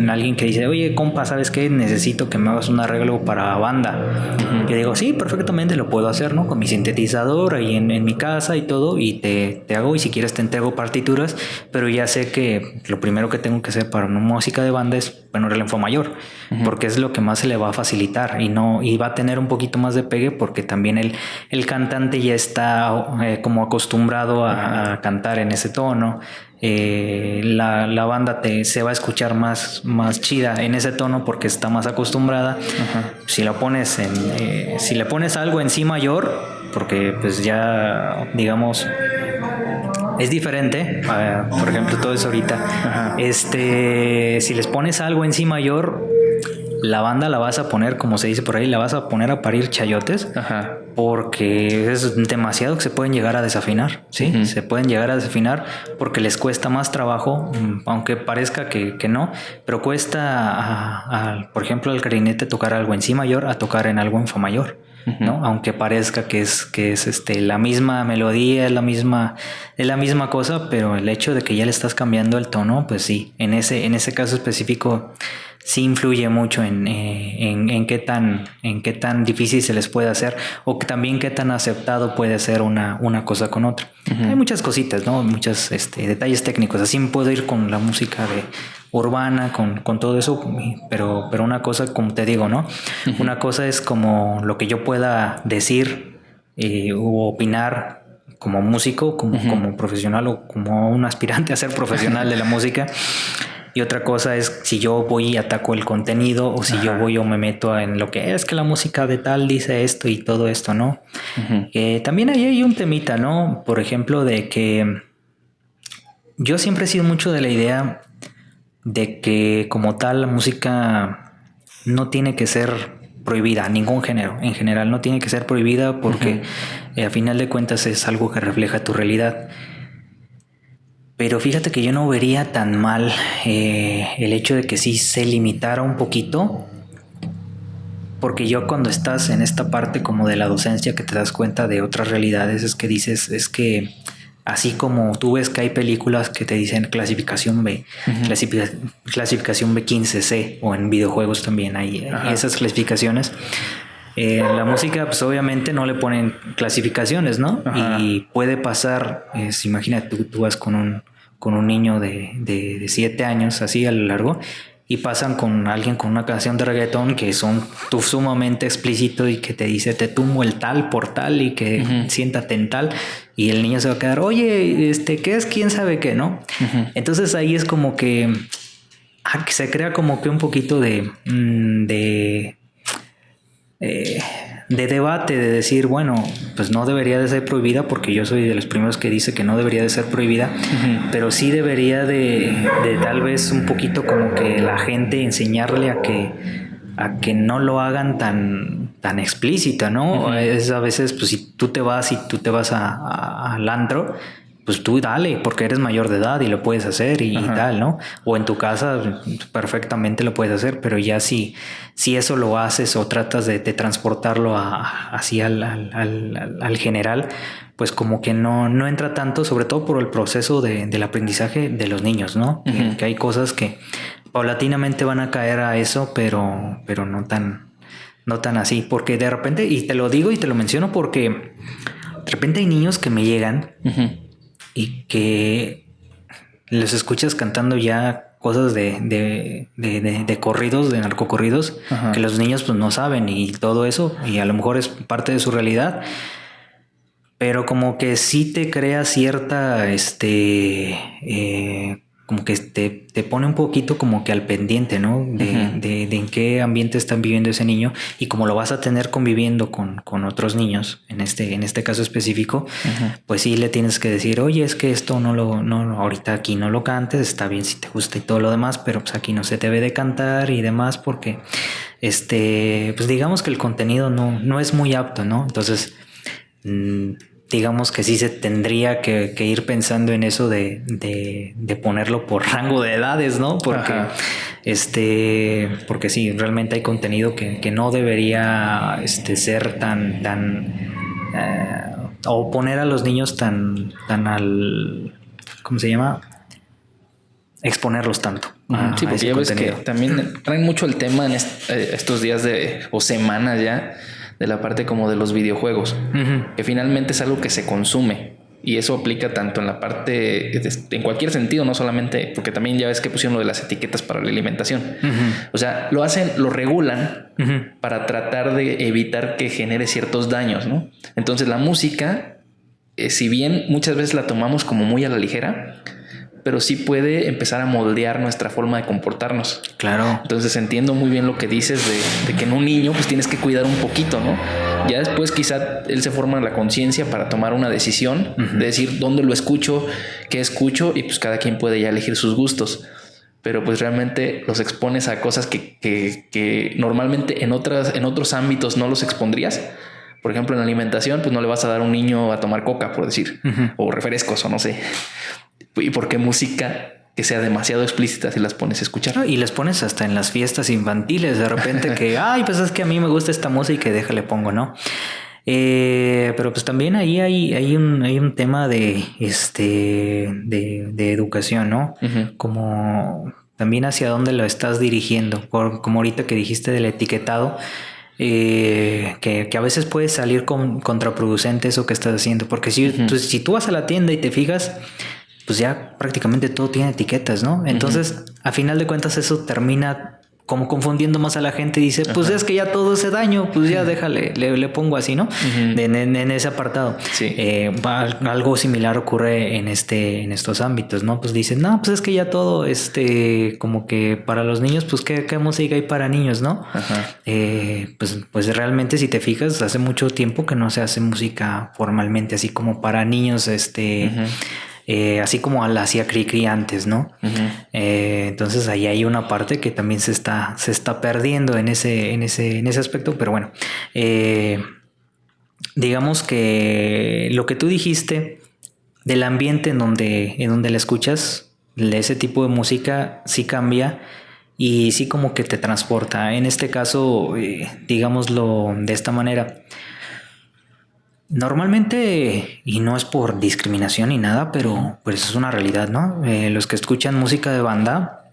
B: alguien que dice, oye compa, ¿sabes qué? Necesito que me hagas un arreglo para banda. Yo digo, sí, perfectamente lo puedo hacer, ¿no? Con mi sintetizador ahí en mi casa y todo, y te hago, y si quieres te entrego partituras, pero ya sé que lo primero que tengo que hacer para una música de banda es ponerle en fa mayor, porque es lo que más se le va a facilitar, y va a tener un poquito más de pegue porque también el cantante ya está como acostumbrado a cantar en ese tono. La banda se va a escuchar más chida en ese tono porque está más acostumbrada. Si le pones algo en si mayor, porque pues ya digamos es diferente, por ejemplo todo eso ahorita, si les pones algo en si mayor, la banda la vas a poner, como se dice por ahí, la vas a poner a parir chayotes, porque es demasiado que se pueden llegar a desafinar, ¿sí? Se pueden llegar a desafinar porque les cuesta más trabajo, aunque parezca que no, pero cuesta, por ejemplo, al clarinete tocar algo en si mayor a tocar en algo en fa mayor, ¿no? Aunque parezca que es la misma melodía, es la misma cosa, pero el hecho de que ya le estás cambiando el tono, pues sí, en ese caso específico sí influye mucho en qué tan difícil se les puede hacer, o que también qué tan aceptado puede ser una cosa con otra. Hay muchas cositas, ¿no? Muchos detalles técnicos. Así me puedo ir con la música urbana, con todo eso, pero una cosa, como te digo, ¿no? Una cosa es como lo que yo pueda decir u opinar como músico, como profesional, o como un aspirante a ser profesional de la música. Y otra cosa es si yo voy y ataco el contenido, o si yo voy o me meto en lo que es que la música de tal dice esto y todo esto, ¿no? También ahí hay un temita, ¿no? Por ejemplo, de que yo siempre he sido mucho de la idea de que como tal la música no tiene que ser prohibida, ningún género en general no tiene que ser prohibida, porque a final de cuentas es algo que refleja tu realidad. Pero fíjate que yo no vería tan mal el hecho de que sí se limitara un poquito, porque yo cuando estás en esta parte como de la docencia, que te das cuenta de otras realidades, es que dices, es que así como tú ves que hay películas que te dicen clasificación B, clasificación B15C, o en videojuegos también hay esas clasificaciones. La música, pues obviamente no le ponen clasificaciones, ¿no? Y puede pasar, imagínate, tú vas con un niño de 7 años, así a lo largo, y pasan con alguien con una canción de reggaetón que son sumamente explícito y que te dice, te tumbo el tal por tal y que siéntate en tal, y el niño se va a quedar, oye, ¿qué es? ¿Quién sabe qué? ¿No? Entonces ahí es como que se crea como que un poquito de debate, de decir, bueno, pues no debería de ser prohibida, porque yo soy de los primeros que dice que no debería de ser prohibida, pero sí debería de tal vez un poquito como que la gente enseñarle a que a que no lo hagan tan explícito, ¿no? Es a veces, pues si tú te vas al antro, pues tú dale, porque eres mayor de edad y lo puedes hacer y tal, ¿no? O en tu casa perfectamente lo puedes hacer, pero ya si eso lo haces o tratas de transportarlo así al general, pues como que no entra tanto, sobre todo por el proceso del aprendizaje de los niños, ¿no? Que hay cosas que paulatinamente van a caer a eso, pero no tan así, porque de repente, y te lo digo y te lo menciono porque de repente hay niños que me llegan y que los escuchas cantando ya cosas de corridos, de narcocorridos, que los niños pues no saben y todo eso, y a lo mejor es parte de su realidad, pero como que sí te crea cierta, como que te pone un poquito como que al pendiente, ¿no? De en qué ambiente están viviendo ese niño, y como lo vas a tener conviviendo con otros niños, en este caso específico, pues sí le tienes que decir, oye, es que esto no ahorita aquí no lo cantes, está bien si te gusta y todo lo demás, pero pues aquí no se debe de cantar y demás, porque pues digamos que el contenido no es muy apto, ¿no? Entonces, digamos que sí se tendría que ir pensando en eso de ponerlo por rango de edades, ¿no? Porque porque sí, realmente hay contenido que no debería ser tan o poner a los niños tan al, ¿cómo se llama? Exponerlos tanto.
A: Sí, porque ya ves que también traen mucho el tema en estos días o semanas ya, de la parte como de los videojuegos, que finalmente es algo que se consume, y eso aplica tanto en la parte, en cualquier sentido, no solamente, porque también ya ves que pusieron lo de las etiquetas para la alimentación. O sea, lo regulan para tratar de evitar que genere ciertos daños, ¿no? Entonces la música, si bien muchas veces la tomamos como muy a la ligera, pero sí puede empezar a moldear nuestra forma de comportarnos.
B: Claro.
A: Entonces entiendo muy bien lo que dices de que en un niño pues tienes que cuidar un poquito, ¿no? Ya después quizá él se forma la conciencia para tomar una decisión de decir dónde lo escucho, qué escucho, y pues cada quien puede ya elegir sus gustos. Pero pues realmente los expones a cosas que normalmente en otros ámbitos no los expondrías. Por ejemplo, en la alimentación, pues no le vas a dar a un niño a tomar coca, por decir, o refrescos, o no sé. ¿Y por qué música que sea demasiado explícita si las pones a escuchar?
B: Y las pones hasta en las fiestas infantiles, de repente que, ay, pues es que a mí me gusta esta música y déjale pongo, ¿no? Pero pues también ahí hay un tema de educación, ¿no? Como también hacia dónde lo estás dirigiendo, como ahorita que dijiste del etiquetado. Que a veces puede salir contraproducente eso que estás haciendo, porque si tú vas a la tienda y te fijas, pues ya prácticamente todo tiene etiquetas, ¿no? Entonces, a final de cuentas, eso termina como confundiendo más a la gente y dice, pues es que ya todo hace daño, pues ya déjale, le pongo así, ¿no? En ese apartado.
A: Sí.
B: Algo similar ocurre en estos ámbitos, ¿no? Pues dicen, no, pues es que ya todo, como que para los niños, pues ¿qué música hay para niños, no? Pues realmente si te fijas, hace mucho tiempo que no se hace música formalmente así como para niños, así como la hacía Cricri antes, ¿no? Entonces ahí hay una parte que también se está perdiendo en ese aspecto, pero bueno, digamos que lo que tú dijiste del ambiente en donde la escuchas, ese tipo de música sí cambia y sí como que te transporta. En este caso, digámoslo de esta manera. Normalmente, y no es por discriminación ni nada, pero pues es una realidad, ¿no? Los que escuchan música de banda,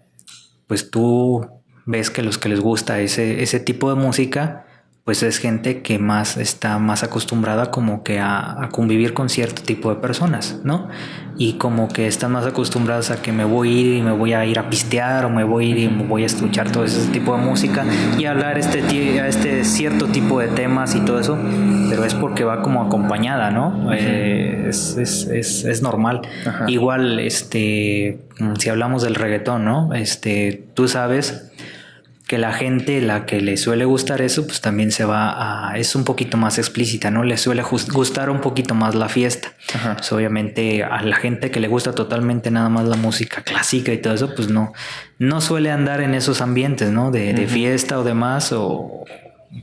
B: pues tú ves que los que les gusta ese tipo de música, pues es gente que está más acostumbrada como que a convivir con cierto tipo de personas, ¿no? Y como que están más acostumbradas a que me voy a ir y me voy a ir a pistear, o me voy a ir y me voy a escuchar todo ese tipo de música y hablar este cierto tipo de temas y todo eso, pero es porque va como acompañada, ¿no? Es normal. Igual, si hablamos del reggaetón, ¿no? Tú sabes que la gente, la que le suele gustar eso, pues también es un poquito más explícita, ¿no? Le suele gustar un poquito más la fiesta. Pues obviamente a la gente que le gusta totalmente nada más la música clásica y todo eso, pues no suele andar en esos ambientes, ¿no? De fiesta o demás, o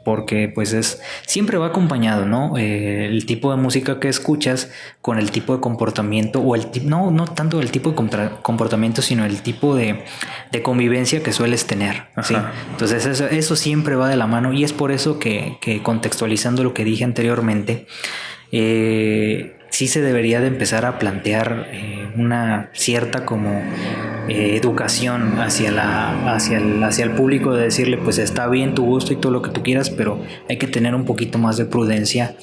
B: porque pues siempre va acompañado, ¿no? El tipo de música que escuchas con el tipo de comportamiento o no tanto el tipo de comportamiento, sino el tipo de convivencia que sueles tener, ¿sí? Entonces eso siempre va de la mano, y es por eso que contextualizando lo que dije anteriormente, sí se debería de empezar a plantear una cierta como educación hacia el público, de decirle, pues está bien tu gusto y todo lo que tú quieras, pero hay que tener un poquito más de prudencia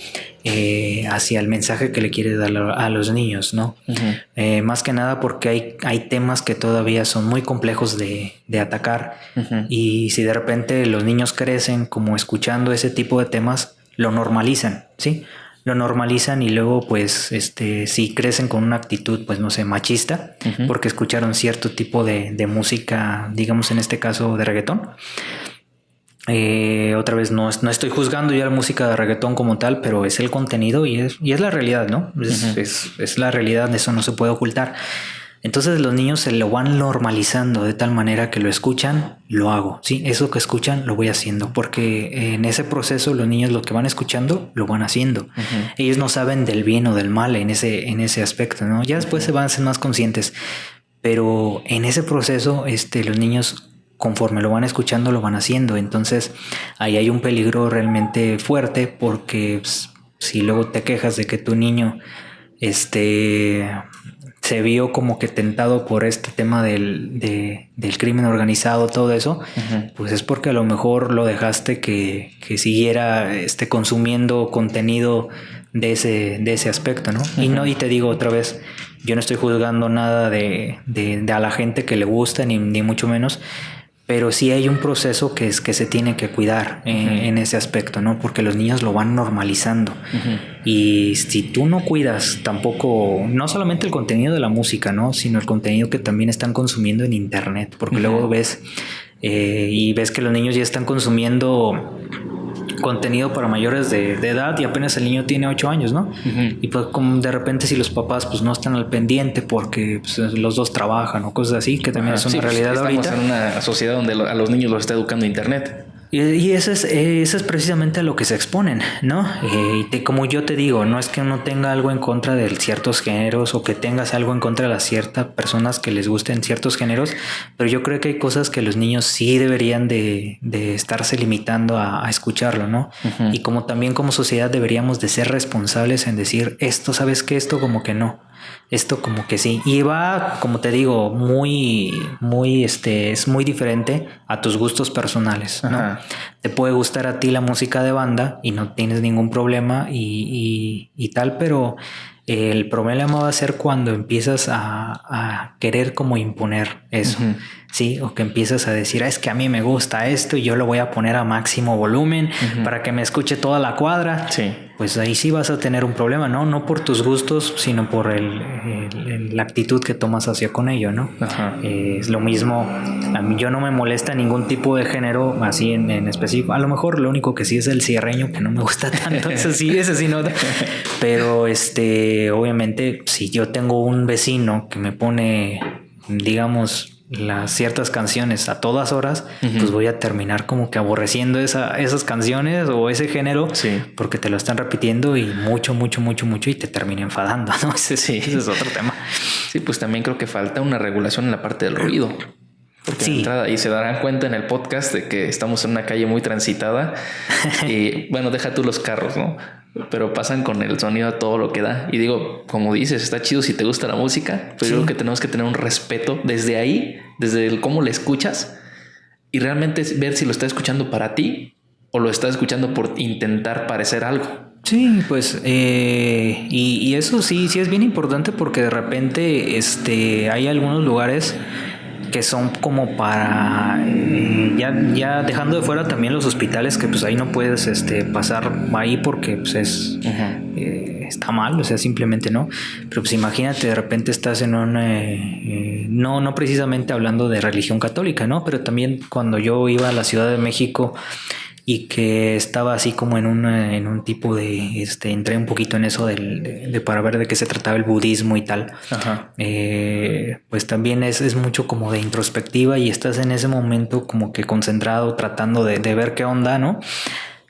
B: hacia el mensaje que le quieres dar a los niños, ¿no? Más que nada porque hay temas que todavía son muy complejos de atacar, y si de repente los niños crecen como escuchando ese tipo de temas, lo normalizan, ¿sí? Lo normalizan, y luego pues si crecen con una actitud, pues no sé, machista, porque escucharon cierto tipo de música, digamos en este caso de reggaetón. Otra vez no estoy juzgando ya la música de reggaetón como tal, pero es el contenido y es la realidad, ¿no? Es la realidad, eso no se puede ocultar. Entonces los niños se lo van normalizando de tal manera que lo escuchan, lo hago, ¿sí? Eso que escuchan lo voy haciendo, porque en ese proceso los niños lo que van escuchando lo van haciendo. Ellos no saben del bien o del mal en ese aspecto, ¿no? Ya después se van a ser más conscientes, pero en ese proceso los niños, conforme lo van escuchando, lo van haciendo. Entonces ahí hay un peligro realmente fuerte, porque pues, si luego te quejas de que tu niño se vio como que tentado por este tema del crimen organizado, todo eso, pues es porque a lo mejor lo dejaste que siguiera consumiendo contenido de ese aspecto, ¿no? Y te digo otra vez, yo no estoy juzgando nada de a la gente que le gusta, ni mucho menos, pero sí hay un proceso que se tiene que cuidar en ese aspecto, ¿no? Porque los niños lo van normalizando. Y si tú no cuidas tampoco, no solamente el contenido de la música, ¿no? Sino el contenido que también están consumiendo en internet. Porque luego ves que los niños ya están consumiendo contenido para mayores de edad, y apenas el niño tiene 8 años, ¿no? Y pues como de repente si los papás pues no están al pendiente porque pues, los dos trabajan o cosas así, que también es una realidad ahorita.
A: Estamos en una sociedad donde a los niños los está educando internet.
B: Y eso es precisamente a lo que se exponen, ¿no? Como yo te digo, no es que uno tenga algo en contra de ciertos géneros, o que tengas algo en contra de las ciertas personas que les gusten ciertos géneros, pero yo creo que hay cosas que los niños sí deberían de estarse limitando a escucharlo, ¿no? Y como también como sociedad deberíamos de ser responsables en decir, esto, ¿sabes qué? Esto como que no. Esto como que sí, y va, como te digo, es muy diferente a tus gustos personales, ¿no? Te puede gustar a ti la música de banda y no tienes ningún problema y tal, pero el problema va a ser cuando empiezas a querer como imponer eso, ¿sí? O que empiezas a decir, es que a mí me gusta esto y yo lo voy a poner a máximo volumen para que me escuche toda la cuadra. Sí. Pues ahí sí vas a tener un problema, ¿no? No por tus gustos, sino por la actitud que tomas hacia con ello, ¿no? Es lo mismo, a mí yo no me molesta ningún tipo de género así en específico. A lo mejor lo único que sí es el cierreño, que no me gusta tanto, ese sí no. Pero obviamente si yo tengo un vecino que me pone, digamos, las ciertas canciones a todas horas, pues voy a terminar como que aborreciendo esas canciones o ese género, porque te lo están repitiendo y mucho y te termina enfadando, ¿no? Ese es otro tema.
A: Sí, pues también creo que falta una regulación en la parte del ruido. Porque de entrada, y se darán cuenta en el podcast de que estamos en una calle muy transitada y bueno, deja tú los carros, ¿no? Pero pasan con el sonido a todo lo que da. Y digo, como dices, está chido si te gusta la música, pero yo creo que tenemos que tener un respeto desde ahí, desde el cómo le escuchas, y realmente ver si lo estás escuchando para ti o lo estás escuchando por intentar parecer algo.
B: Sí, pues y eso sí es bien importante, porque de repente hay algunos lugares que son como para ya dejando de fuera también los hospitales, que pues ahí no puedes pasar ahí porque pues es está mal, o sea, simplemente no. Pero pues imagínate, de repente estás en un... no precisamente hablando de religión católica, ¿no? Pero también cuando yo iba a la Ciudad de México y que estaba así como en un tipo de... entré un poquito en eso de para ver de qué se trataba el budismo y tal.
A: Ajá.
B: Pues también es mucho como de introspectiva y estás en ese momento como que concentrado tratando de ver qué onda, ¿no?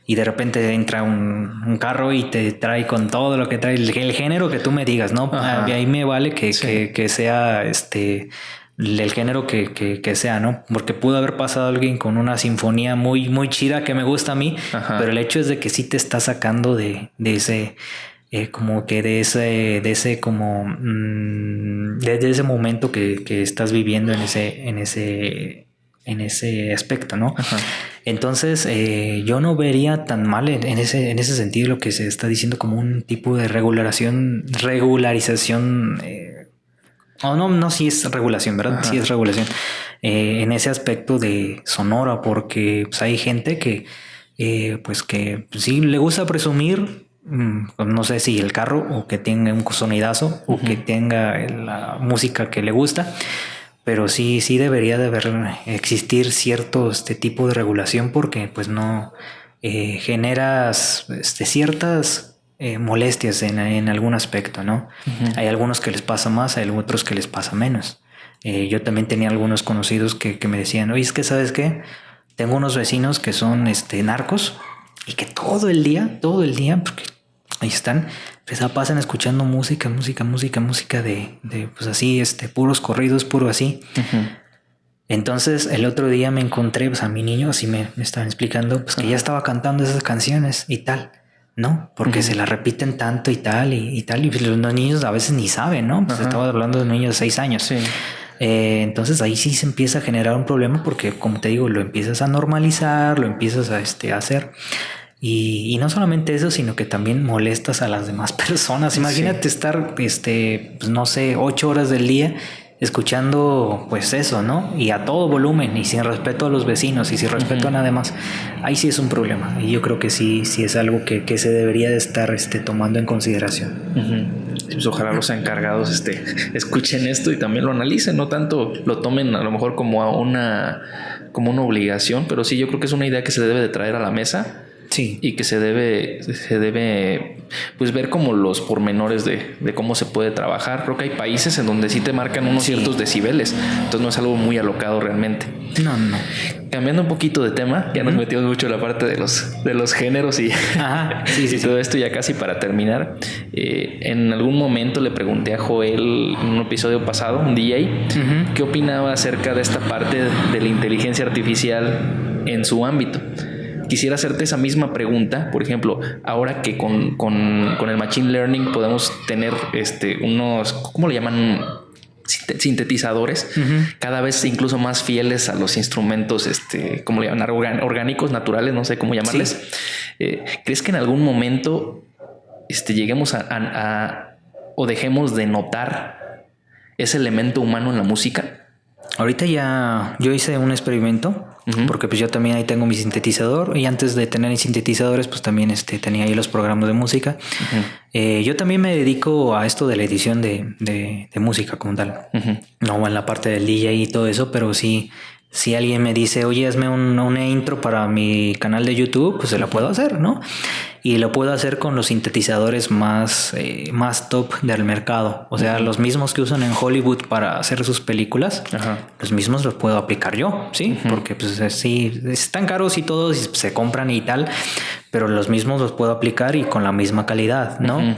B: Y de repente entra un carro y te trae con todo lo que trae, el género que tú me digas, ¿no? Ahí me vale que sea el género que sea, ¿no? Porque pudo haber pasado alguien con una sinfonía muy, muy chida que me gusta a mí, pero el hecho es de que sí te está sacando de ese... como que de ese como de ese momento que estás viviendo en ese aspecto, ¿no? Ajá. Entonces yo no vería tan mal en ese sentido lo que se está diciendo como un tipo de regularización no si es regulación, ¿verdad? Sí es regulación en ese aspecto de sonora, porque pues, hay gente que pues sí le gusta presumir, no sé si el carro o que tenga un sonidazo o que tenga la música que le gusta. Pero sí debería de existir cierto tipo de regulación porque pues no generas ciertas molestias en algún aspecto, ¿no? Hay algunos que les pasa más, hay otros que les pasa menos. Yo también tenía algunos conocidos que me decían, oye, es que ¿sabes qué? Tengo unos vecinos que son narcos y que todo el día, porque ahí están, pues pasan escuchando música de pues así, puros corridos, puro así. Entonces el otro día me encontré, pues a mi niño así me estaban explicando, pues que ya estaba cantando esas canciones y tal, ¿no? Porque se las repiten tanto y tal, y pues los niños a veces ni saben, ¿no? Pues estaba hablando de niños de 6 años. Sí. Entonces ahí sí se empieza a generar un problema porque, como te digo, lo empiezas a normalizar, lo empiezas a hacer. Y no solamente eso, sino que también molestas a las demás personas. Imagínate estar, pues no sé, 8 horas del día escuchando pues eso, ¿no? Y a todo volumen y sin respeto a los vecinos y sin respeto a nada más. Ahí sí es un problema. Y yo creo que sí es algo que se debería de estar tomando en consideración.
A: Pues ojalá los encargados escuchen esto y también lo analicen, no tanto lo tomen a lo mejor como una obligación, pero sí yo creo que es una idea que se debe de traer a la mesa. Sí. Y que se debe pues ver como los pormenores de cómo se puede trabajar. Creo que hay países en donde sí te marcan unos ciertos decibeles, entonces no es algo muy alocado realmente. No. Cambiando un poquito de tema, ya nos metimos mucho en la parte de los géneros y, y todo esto ya casi para terminar. En algún momento le pregunté a Joel en un episodio pasado, un DJ, qué opinaba acerca de esta parte de la inteligencia artificial en su ámbito. Quisiera hacerte esa misma pregunta, por ejemplo, ahora que con el Machine Learning podemos tener unos, ¿cómo le llaman? Sintetizadores, cada vez incluso más fieles a los instrumentos, ¿cómo le llaman? Orgánicos, naturales, no sé cómo llamarles. Sí. ¿Crees que en algún momento lleguemos o dejemos de notar ese elemento humano en la música?
B: Ahorita yo hice un experimento porque pues yo también ahí tengo mi sintetizador y antes de tener sintetizadores pues también tenía ahí los programas de música. Yo también me dedico a esto de la edición de música como tal. No en la parte del DJ y todo eso, pero sí, si alguien me dice, oye, hazme una intro para mi canal de YouTube, pues se la puedo hacer, ¿no? Y lo puedo hacer con los sintetizadores más top del mercado. O sea, los mismos que usan en Hollywood para hacer sus películas, los mismos los puedo aplicar yo, ¿sí? Porque pues sí, están caros y todos y se compran y tal, pero los mismos los puedo aplicar y con la misma calidad, ¿no?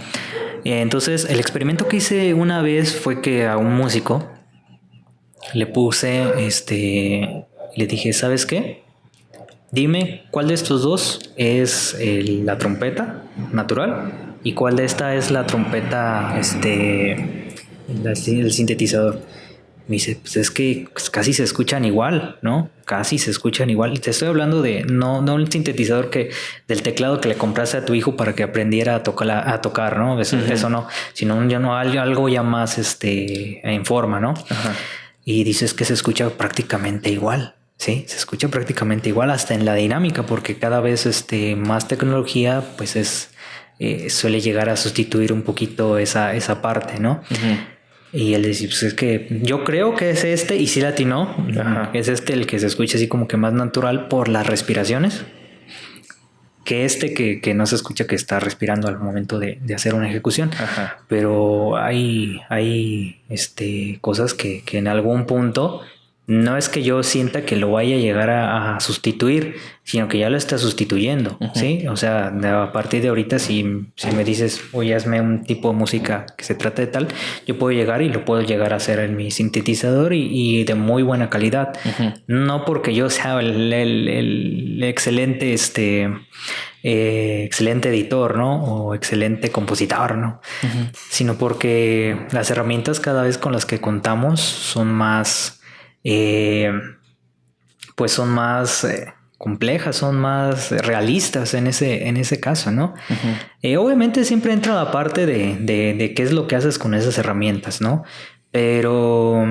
B: Entonces, el experimento que hice una vez fue que a un músico le puse, le dije, ¿sabes qué? Dime cuál de estos dos es la trompeta natural y cuál de esta es la trompeta, el sintetizador. Me dice, pues es que casi se escuchan igual, ¿no? Casi se escuchan igual. Y te estoy hablando de no el sintetizador del teclado que le compraste a tu hijo para que aprendiera a tocar, ¿no? Eso no, sino algo ya más en forma, ¿no? Y dices que se escucha prácticamente igual. Sí, se escucha prácticamente igual hasta en la dinámica porque cada vez más tecnología pues es suele llegar a sustituir un poquito esa parte, ¿no? Y él dice, pues es que yo creo que es este, y sí latinó, es este el que se escucha así como que más natural por las respiraciones, que que no se escucha que está respirando al momento de hacer una ejecución. Pero hay cosas que en algún punto no es que yo sienta que lo vaya a llegar a sustituir, sino que ya lo está sustituyendo, ¿sí? O sea, a partir de ahorita, si me dices, oye, hazme un tipo de música que se trate de tal, yo puedo llegar y lo puedo llegar a hacer en mi sintetizador y de muy buena calidad. No porque yo sea el excelente, excelente editor, ¿no? O excelente compositor, ¿no? Sino porque las herramientas cada vez con las que contamos son más... pues son más complejas, son más realistas en ese caso, ¿no? Obviamente siempre entra la parte de qué es lo que haces con esas herramientas, ¿no? Pero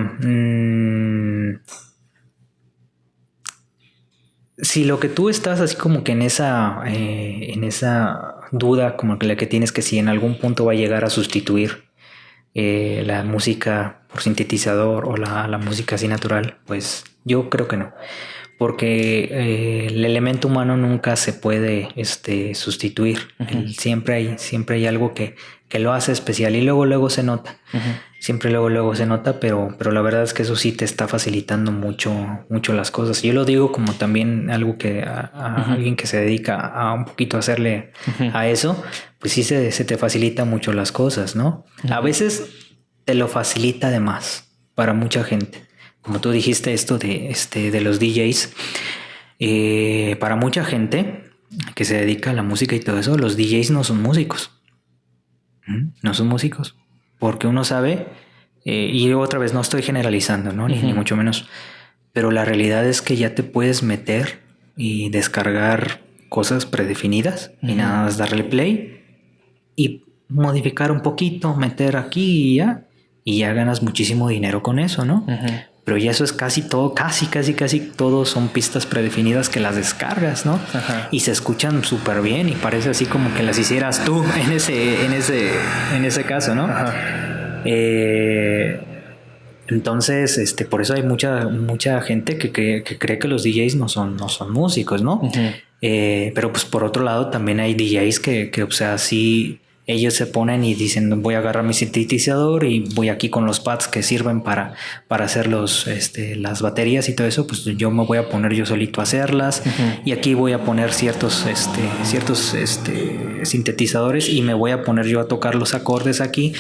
B: si lo que tú estás así como que en esa duda como que la que tienes, que si en algún punto va a llegar a sustituir la música por sintetizador o la música así natural, pues yo creo que no, porque el elemento humano nunca se puede sustituir. Siempre hay algo que lo hace especial y luego se nota. Siempre luego se nota, pero la verdad es que eso sí te está facilitando mucho las cosas. Yo lo digo como también algo que a alguien que se dedica a un poquito a hacerle a eso, pues sí se te facilita mucho las cosas, ¿no? A veces te lo facilita de más para mucha gente. Como tú dijiste esto de los DJs, para mucha gente que se dedica a la música y todo eso, los DJs no son músicos. No son músicos. Porque uno sabe, y otra vez no estoy generalizando, ¿no? Ni mucho menos. Pero la realidad es que ya te puedes meter y descargar cosas predefinidas y nada más darle play y modificar un poquito, meter aquí y ya ganas muchísimo dinero con eso, ¿no? Pero ya eso es casi todo, casi todo son pistas predefinidas que las descargas, ¿no? Y se escuchan súper bien y parece así como que las hicieras tú en ese caso, ¿no? Entonces, por eso hay mucha gente que cree que los DJs no son músicos, ¿no? Pero pues por otro lado también hay DJs que o sea, sí, ellos se ponen y dicen, voy a agarrar mi sintetizador y voy aquí con los pads que sirven para hacer las baterías y todo eso, pues yo me voy a poner yo solito a hacerlas y aquí voy a poner ciertos sintetizadores y me voy a poner yo a tocar los acordes aquí,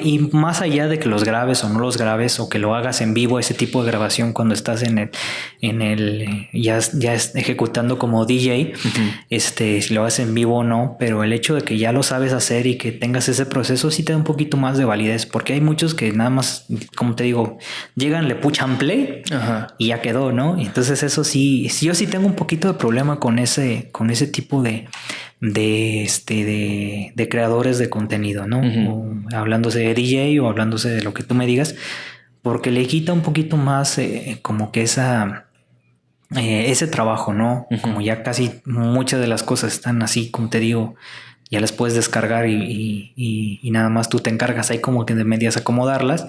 B: y más allá de que los grabes o no los grabes o que lo hagas en vivo, ese tipo de grabación cuando estás ya ejecutando como DJ, si lo haces en vivo o no, pero el hecho de que ya lo sabes hacer y que tengas ese proceso sí te da un poquito más de validez, porque hay muchos que nada más, como te digo, llegan, le puchan play y ya quedó, ¿no? Entonces eso sí, yo sí tengo un poquito de problema con ese tipo de creadores de contenido, ¿no? O hablándose de DJ o hablándose de lo que tú me digas, porque le quita un poquito más como que ese trabajo, ¿no? Como ya casi muchas de las cosas están así, como te digo, ya las puedes descargar y nada más tú te encargas ahí como que de medias acomodarlas,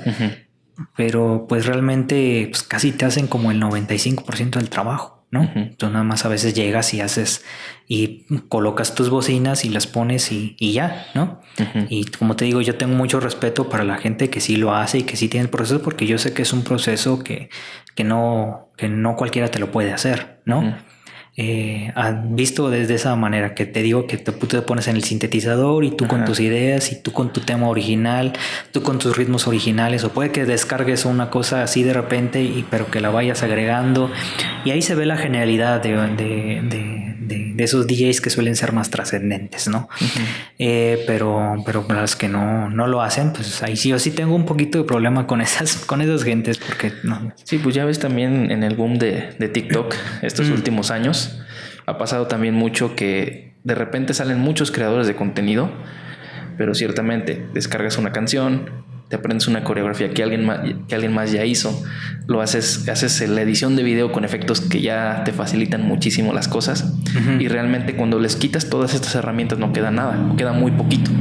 B: pero pues realmente pues casi te hacen como el 95% del trabajo, ¿no? Tú nada más a veces llegas y haces y colocas tus bocinas y las pones y ya, ¿no? Y como te digo, yo tengo mucho respeto para la gente que sí lo hace y que sí tiene el proceso, porque yo sé que es un proceso que no cualquiera te lo puede hacer, ¿no? Visto desde esa manera que te digo que tú te pones en el sintetizador y tú con tus ideas y tú con tu tema original, tú con tus ritmos originales, o puede que descargues una cosa así de repente pero que la vayas agregando, y ahí se ve la genialidad de esos DJs que suelen ser más trascendentes, ¿no? Pero para los que no lo hacen, pues ahí sí yo sí tengo un poquito de problema con esas gentes, porque no.
A: Sí, pues ya ves también en el boom de TikTok estos últimos años ha pasado también mucho que de repente salen muchos creadores de contenido, pero ciertamente descargas una canción, te aprendes una coreografía que alguien más ya hizo, haces la edición de video con efectos que ya te facilitan muchísimo las cosas. Y realmente cuando les quitas todas estas herramientas no queda nada, queda muy poquito.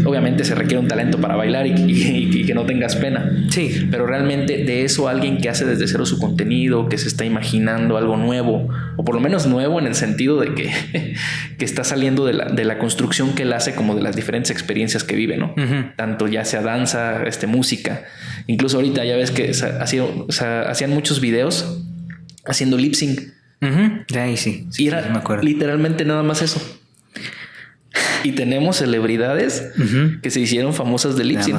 A: Obviamente se requiere un talento para bailar y que no tengas pena.
B: Sí.
A: Pero realmente de eso alguien que hace desde cero su contenido, que se está imaginando algo nuevo, o por lo menos nuevo en el sentido de que está saliendo de la construcción que él hace, como de las diferentes experiencias que vive, ¿no? Tanto ya sea danza, música. Incluso ahorita ya ves que hacían muchos videos haciendo lip sync.
B: Sí,
A: y era
B: me acuerdo.
A: Literalmente nada más eso. Y tenemos celebridades que se hicieron famosas de lip sync.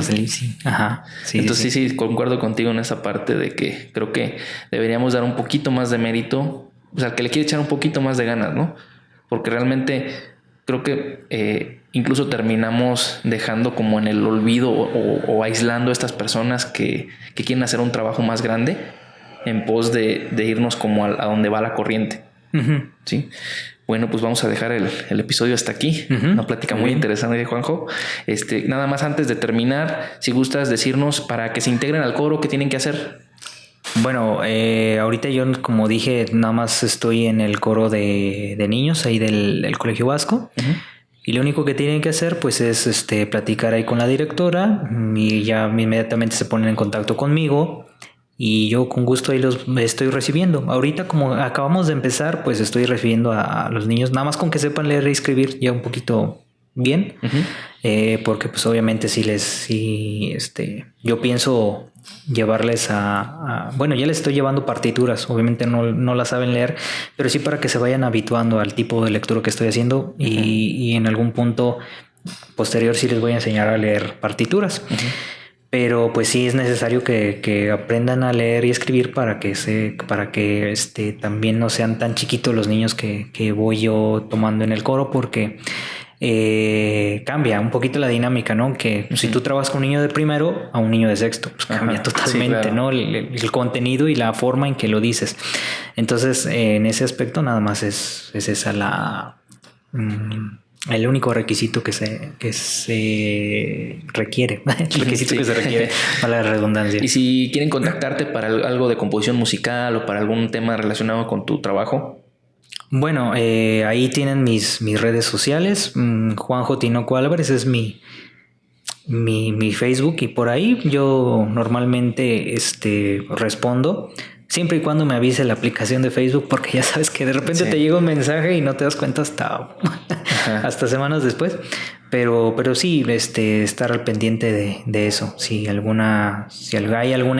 B: Ajá. Sí,
A: entonces sí, concuerdo contigo en esa parte de que creo que deberíamos dar un poquito más de mérito, o sea, que le quiere echar un poquito más de ganas, ¿no? Porque realmente creo que incluso terminamos dejando como en el olvido o aislando a estas personas que quieren hacer un trabajo más grande en pos de irnos como a donde va la corriente. Sí. Bueno, pues vamos a dejar el episodio hasta aquí. Una plática muy interesante, Juanjo. Nada más antes de terminar, si gustas decirnos para que se integren al coro, ¿qué tienen que hacer?
B: Bueno, ahorita yo, como dije, nada más estoy en el coro de niños ahí del Colegio Vasco. Y lo único que tienen que hacer pues es platicar ahí con la directora y ya inmediatamente se ponen en contacto conmigo. Y yo con gusto ahí los estoy recibiendo. Ahorita como acabamos de empezar, pues estoy recibiendo a los niños, nada más con que sepan leer y escribir ya un poquito bien. Porque pues obviamente yo pienso llevarles bueno, ya les estoy llevando partituras. Obviamente no las saben leer, pero sí para que se vayan habituando al tipo de lectura que estoy haciendo. Y en algún punto posterior sí les voy a enseñar a leer partituras. Pero pues sí es necesario que aprendan a leer y escribir para que también no sean tan chiquitos los niños que voy yo tomando en el coro, porque cambia un poquito la dinámica, ¿no? Que si tú trabajas con un niño de primero a un niño de sexto, pues cambia totalmente, sí, claro, ¿no? El contenido y la forma en que lo dices. Entonces, en ese aspecto nada más es esa el único requisito que se requiere. El requisito que se requiere para la redundancia.
A: Y si quieren contactarte para algo de composición musical o para algún tema relacionado con tu trabajo.
B: Bueno, ahí tienen mis redes sociales. Juanjo Tinoco Álvarez es mi Facebook, y por ahí yo normalmente respondo. Siempre y cuando me avise la aplicación de Facebook, porque ya sabes que de repente te llega un mensaje y no te das cuenta hasta semanas después. Pero sí, estar al pendiente de eso. Si hay alguna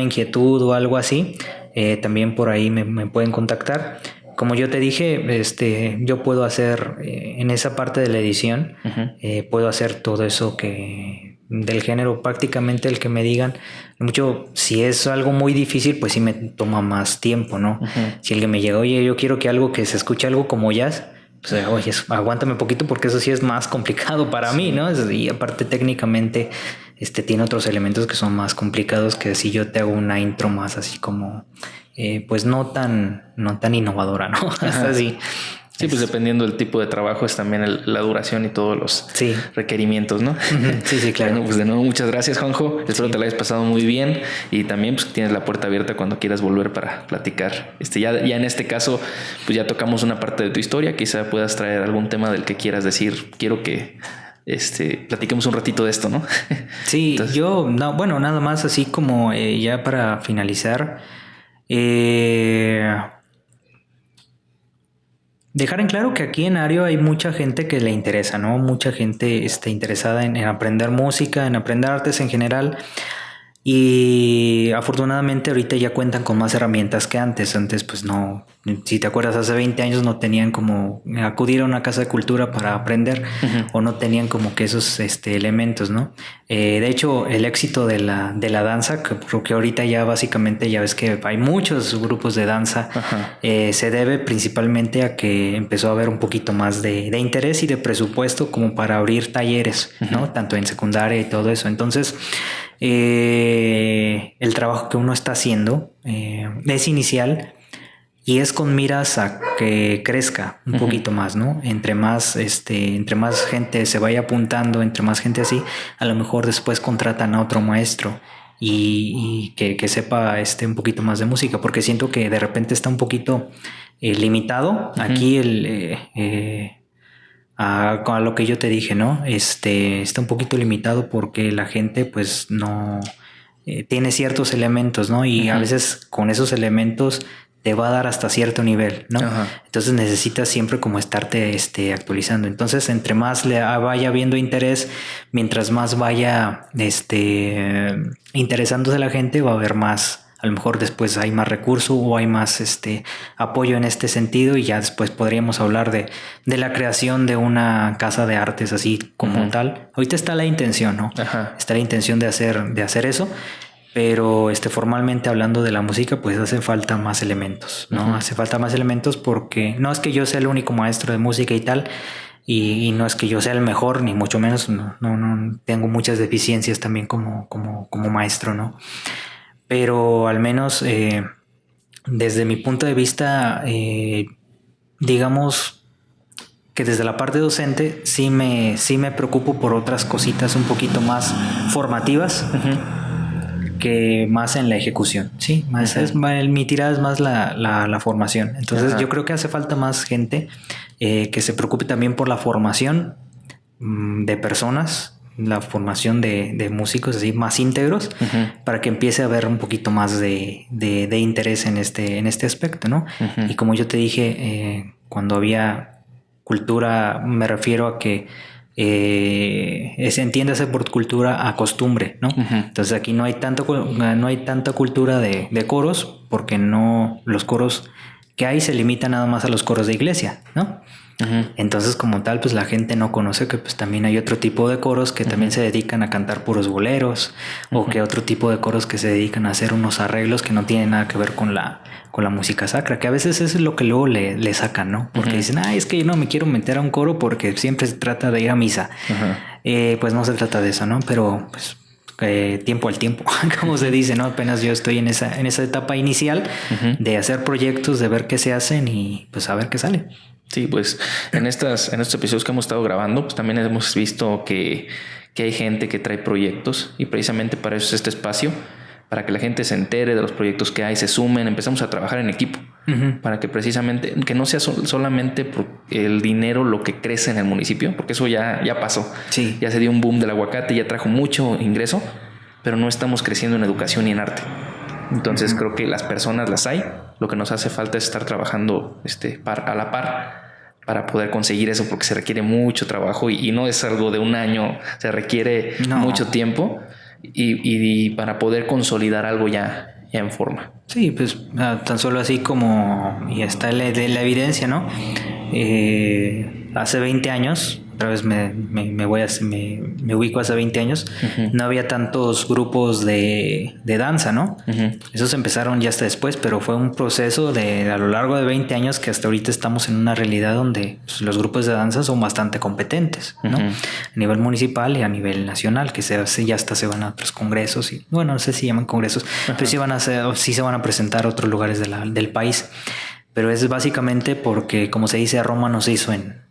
B: inquietud o algo así, también por ahí me pueden contactar. Como yo te dije, yo puedo hacer en esa parte de la edición, puedo hacer todo eso del género, prácticamente el que me digan. Mucho, si es algo muy difícil, pues sí me toma más tiempo, ¿no? Si alguien me llega, oye, yo quiero que se escuche algo como jazz, pues oye, aguántame un poquito, porque eso sí es más complicado para mí, ¿no? Y aparte técnicamente tiene otros elementos que son más complicados, que si yo te hago una intro más así como pues no tan innovadora, ¿no? Así.
A: Sí, pues dependiendo del tipo de trabajo es también la duración y todos los requerimientos, ¿no?
B: Sí, claro.
A: Bueno, pues de nuevo, muchas gracias, Juanjo. Espero te la hayas pasado muy bien, y también pues tienes la puerta abierta cuando quieras volver para platicar. Ya en este caso, pues ya tocamos una parte de tu historia. Quizá puedas traer algún tema del que quieras decir. Quiero que platiquemos un ratito de esto, ¿no?
B: Sí, entonces, bueno, nada más así como ya para finalizar. Dejar en claro que aquí en Ario hay mucha gente que le interesa, ¿no? Mucha gente está interesada en aprender música, en aprender artes en general. Y afortunadamente ahorita ya cuentan con más herramientas que antes. Antes pues no, si te acuerdas, hace 20 años no tenían como acudir a una casa de cultura para aprender, o no tenían como que esos elementos, ¿no? De hecho, el éxito de la danza, que ahorita ya básicamente ya ves que hay muchos grupos de danza, se debe principalmente a que empezó a haber un poquito más de interés y de presupuesto como para abrir talleres, ¿no? Tanto en secundaria y todo eso. Entonces, el trabajo que uno está haciendo es inicial, y es con miras a que crezca un poquito más, ¿no? Entre más gente se vaya apuntando, entre más gente así, a lo mejor después contratan a otro maestro y que sepa un poquito más de música, porque siento que de repente está un poquito limitado aquí a lo que yo te dije, ¿no? Está un poquito limitado porque la gente pues no tiene ciertos elementos, ¿no? Y a veces con esos elementos te va a dar hasta cierto nivel, ¿no? Entonces necesitas siempre como estarte actualizando. Entonces, entre más le vaya viendo interés, mientras más vaya interesándose la gente, va a haber más. A lo mejor después hay más recurso o hay más apoyo en este sentido, y ya después podríamos hablar de la creación de una casa de artes así como tal. Ahorita está la intención, ¿no? Está la intención de hacer eso. Pero formalmente hablando de la música, pues hace falta más elementos, ¿no? Hace falta más elementos porque no es que yo sea el único maestro de música y tal, y no es que yo sea el mejor, ni mucho menos, no tengo muchas deficiencias también como maestro, ¿no? Pero al menos desde mi punto de vista, digamos que desde la parte docente sí me preocupo por otras cositas un poquito más formativas. Que más en la ejecución, sí, más mi tirada es más la formación. Entonces yo creo que hace falta más gente que se preocupe también por la formación de personas, la formación de músicos así más íntegros, para que empiece a haber un poquito más de interés en este aspecto, ¿no? Y como yo te dije, cuando había cultura, me refiero a que entiéndase por cultura a costumbre, ¿no? Entonces aquí no hay tanta cultura de coros, porque los coros que hay se limitan nada más a los coros de iglesia, ¿no? Entonces, como tal, pues la gente no conoce que pues también hay otro tipo de coros que también se dedican a cantar puros boleros, o que otro tipo de coros que se dedican a hacer unos arreglos que no tienen nada que ver con la música sacra, que a veces eso es lo que luego le sacan, ¿no? Porque dicen, es que yo no me quiero meter a un coro porque siempre se trata de ir a misa. Pues no se trata de eso, ¿no? Pero pues tiempo al tiempo, como se dice, ¿no? Apenas yo estoy en esa etapa inicial de hacer proyectos, de ver qué se hacen y pues a ver qué sale.
A: Sí, pues en estos episodios que hemos estado grabando, pues también hemos visto que hay gente que trae proyectos, y precisamente para eso es este espacio, para que la gente se entere de los proyectos que hay, se sumen, empezamos a trabajar en equipo, para que precisamente, que no sea solamente por el dinero lo que crece en el municipio, porque eso ya pasó. Sí. Ya se dio un boom del aguacate, ya trajo mucho ingreso, pero no estamos creciendo en educación y en arte. Entonces creo que las personas las hay. Lo que nos hace falta es estar trabajando a la par para poder conseguir eso, porque se requiere mucho trabajo y no es algo de un año, se requiere mucho tiempo y para poder consolidar algo ya en forma.
B: Sí, pues tan solo así como y está la evidencia, ¿no? Hace 20 años, otra vez me ubico hace 20 años, no había tantos grupos de danza, ¿no? Esos empezaron ya hasta después, pero fue un proceso a lo largo de 20 años que hasta ahorita estamos en una realidad donde pues, los grupos de danza son bastante competentes, ¿no? A nivel municipal y a nivel nacional, que ya hasta se van a otros congresos y bueno, no sé si llaman congresos, pero sí se van a presentar a otros lugares del país. Pero es básicamente porque, como se dice, Roma no se hizo en...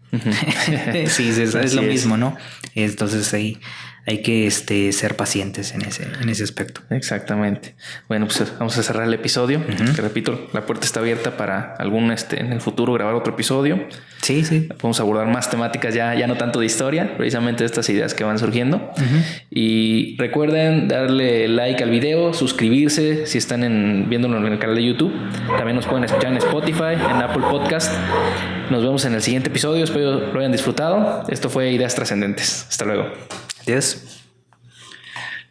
B: Sí, es lo mismo, ¿no? Entonces ahí hay que ser pacientes en ese aspecto.
A: Exactamente. Bueno, pues vamos a cerrar el episodio. Que repito, la puerta está abierta para en el futuro grabar otro episodio.
B: Sí.
A: Podemos abordar más temáticas ya no tanto de historia, precisamente estas ideas que van surgiendo. Y recuerden darle like al video, suscribirse si están viéndolo en el canal de YouTube. También nos pueden escuchar en Spotify, en Apple Podcast. Nos vemos en el siguiente episodio. Espero lo hayan disfrutado. Esto fue Ideas Trascendentes. Hasta luego.
B: Adiós.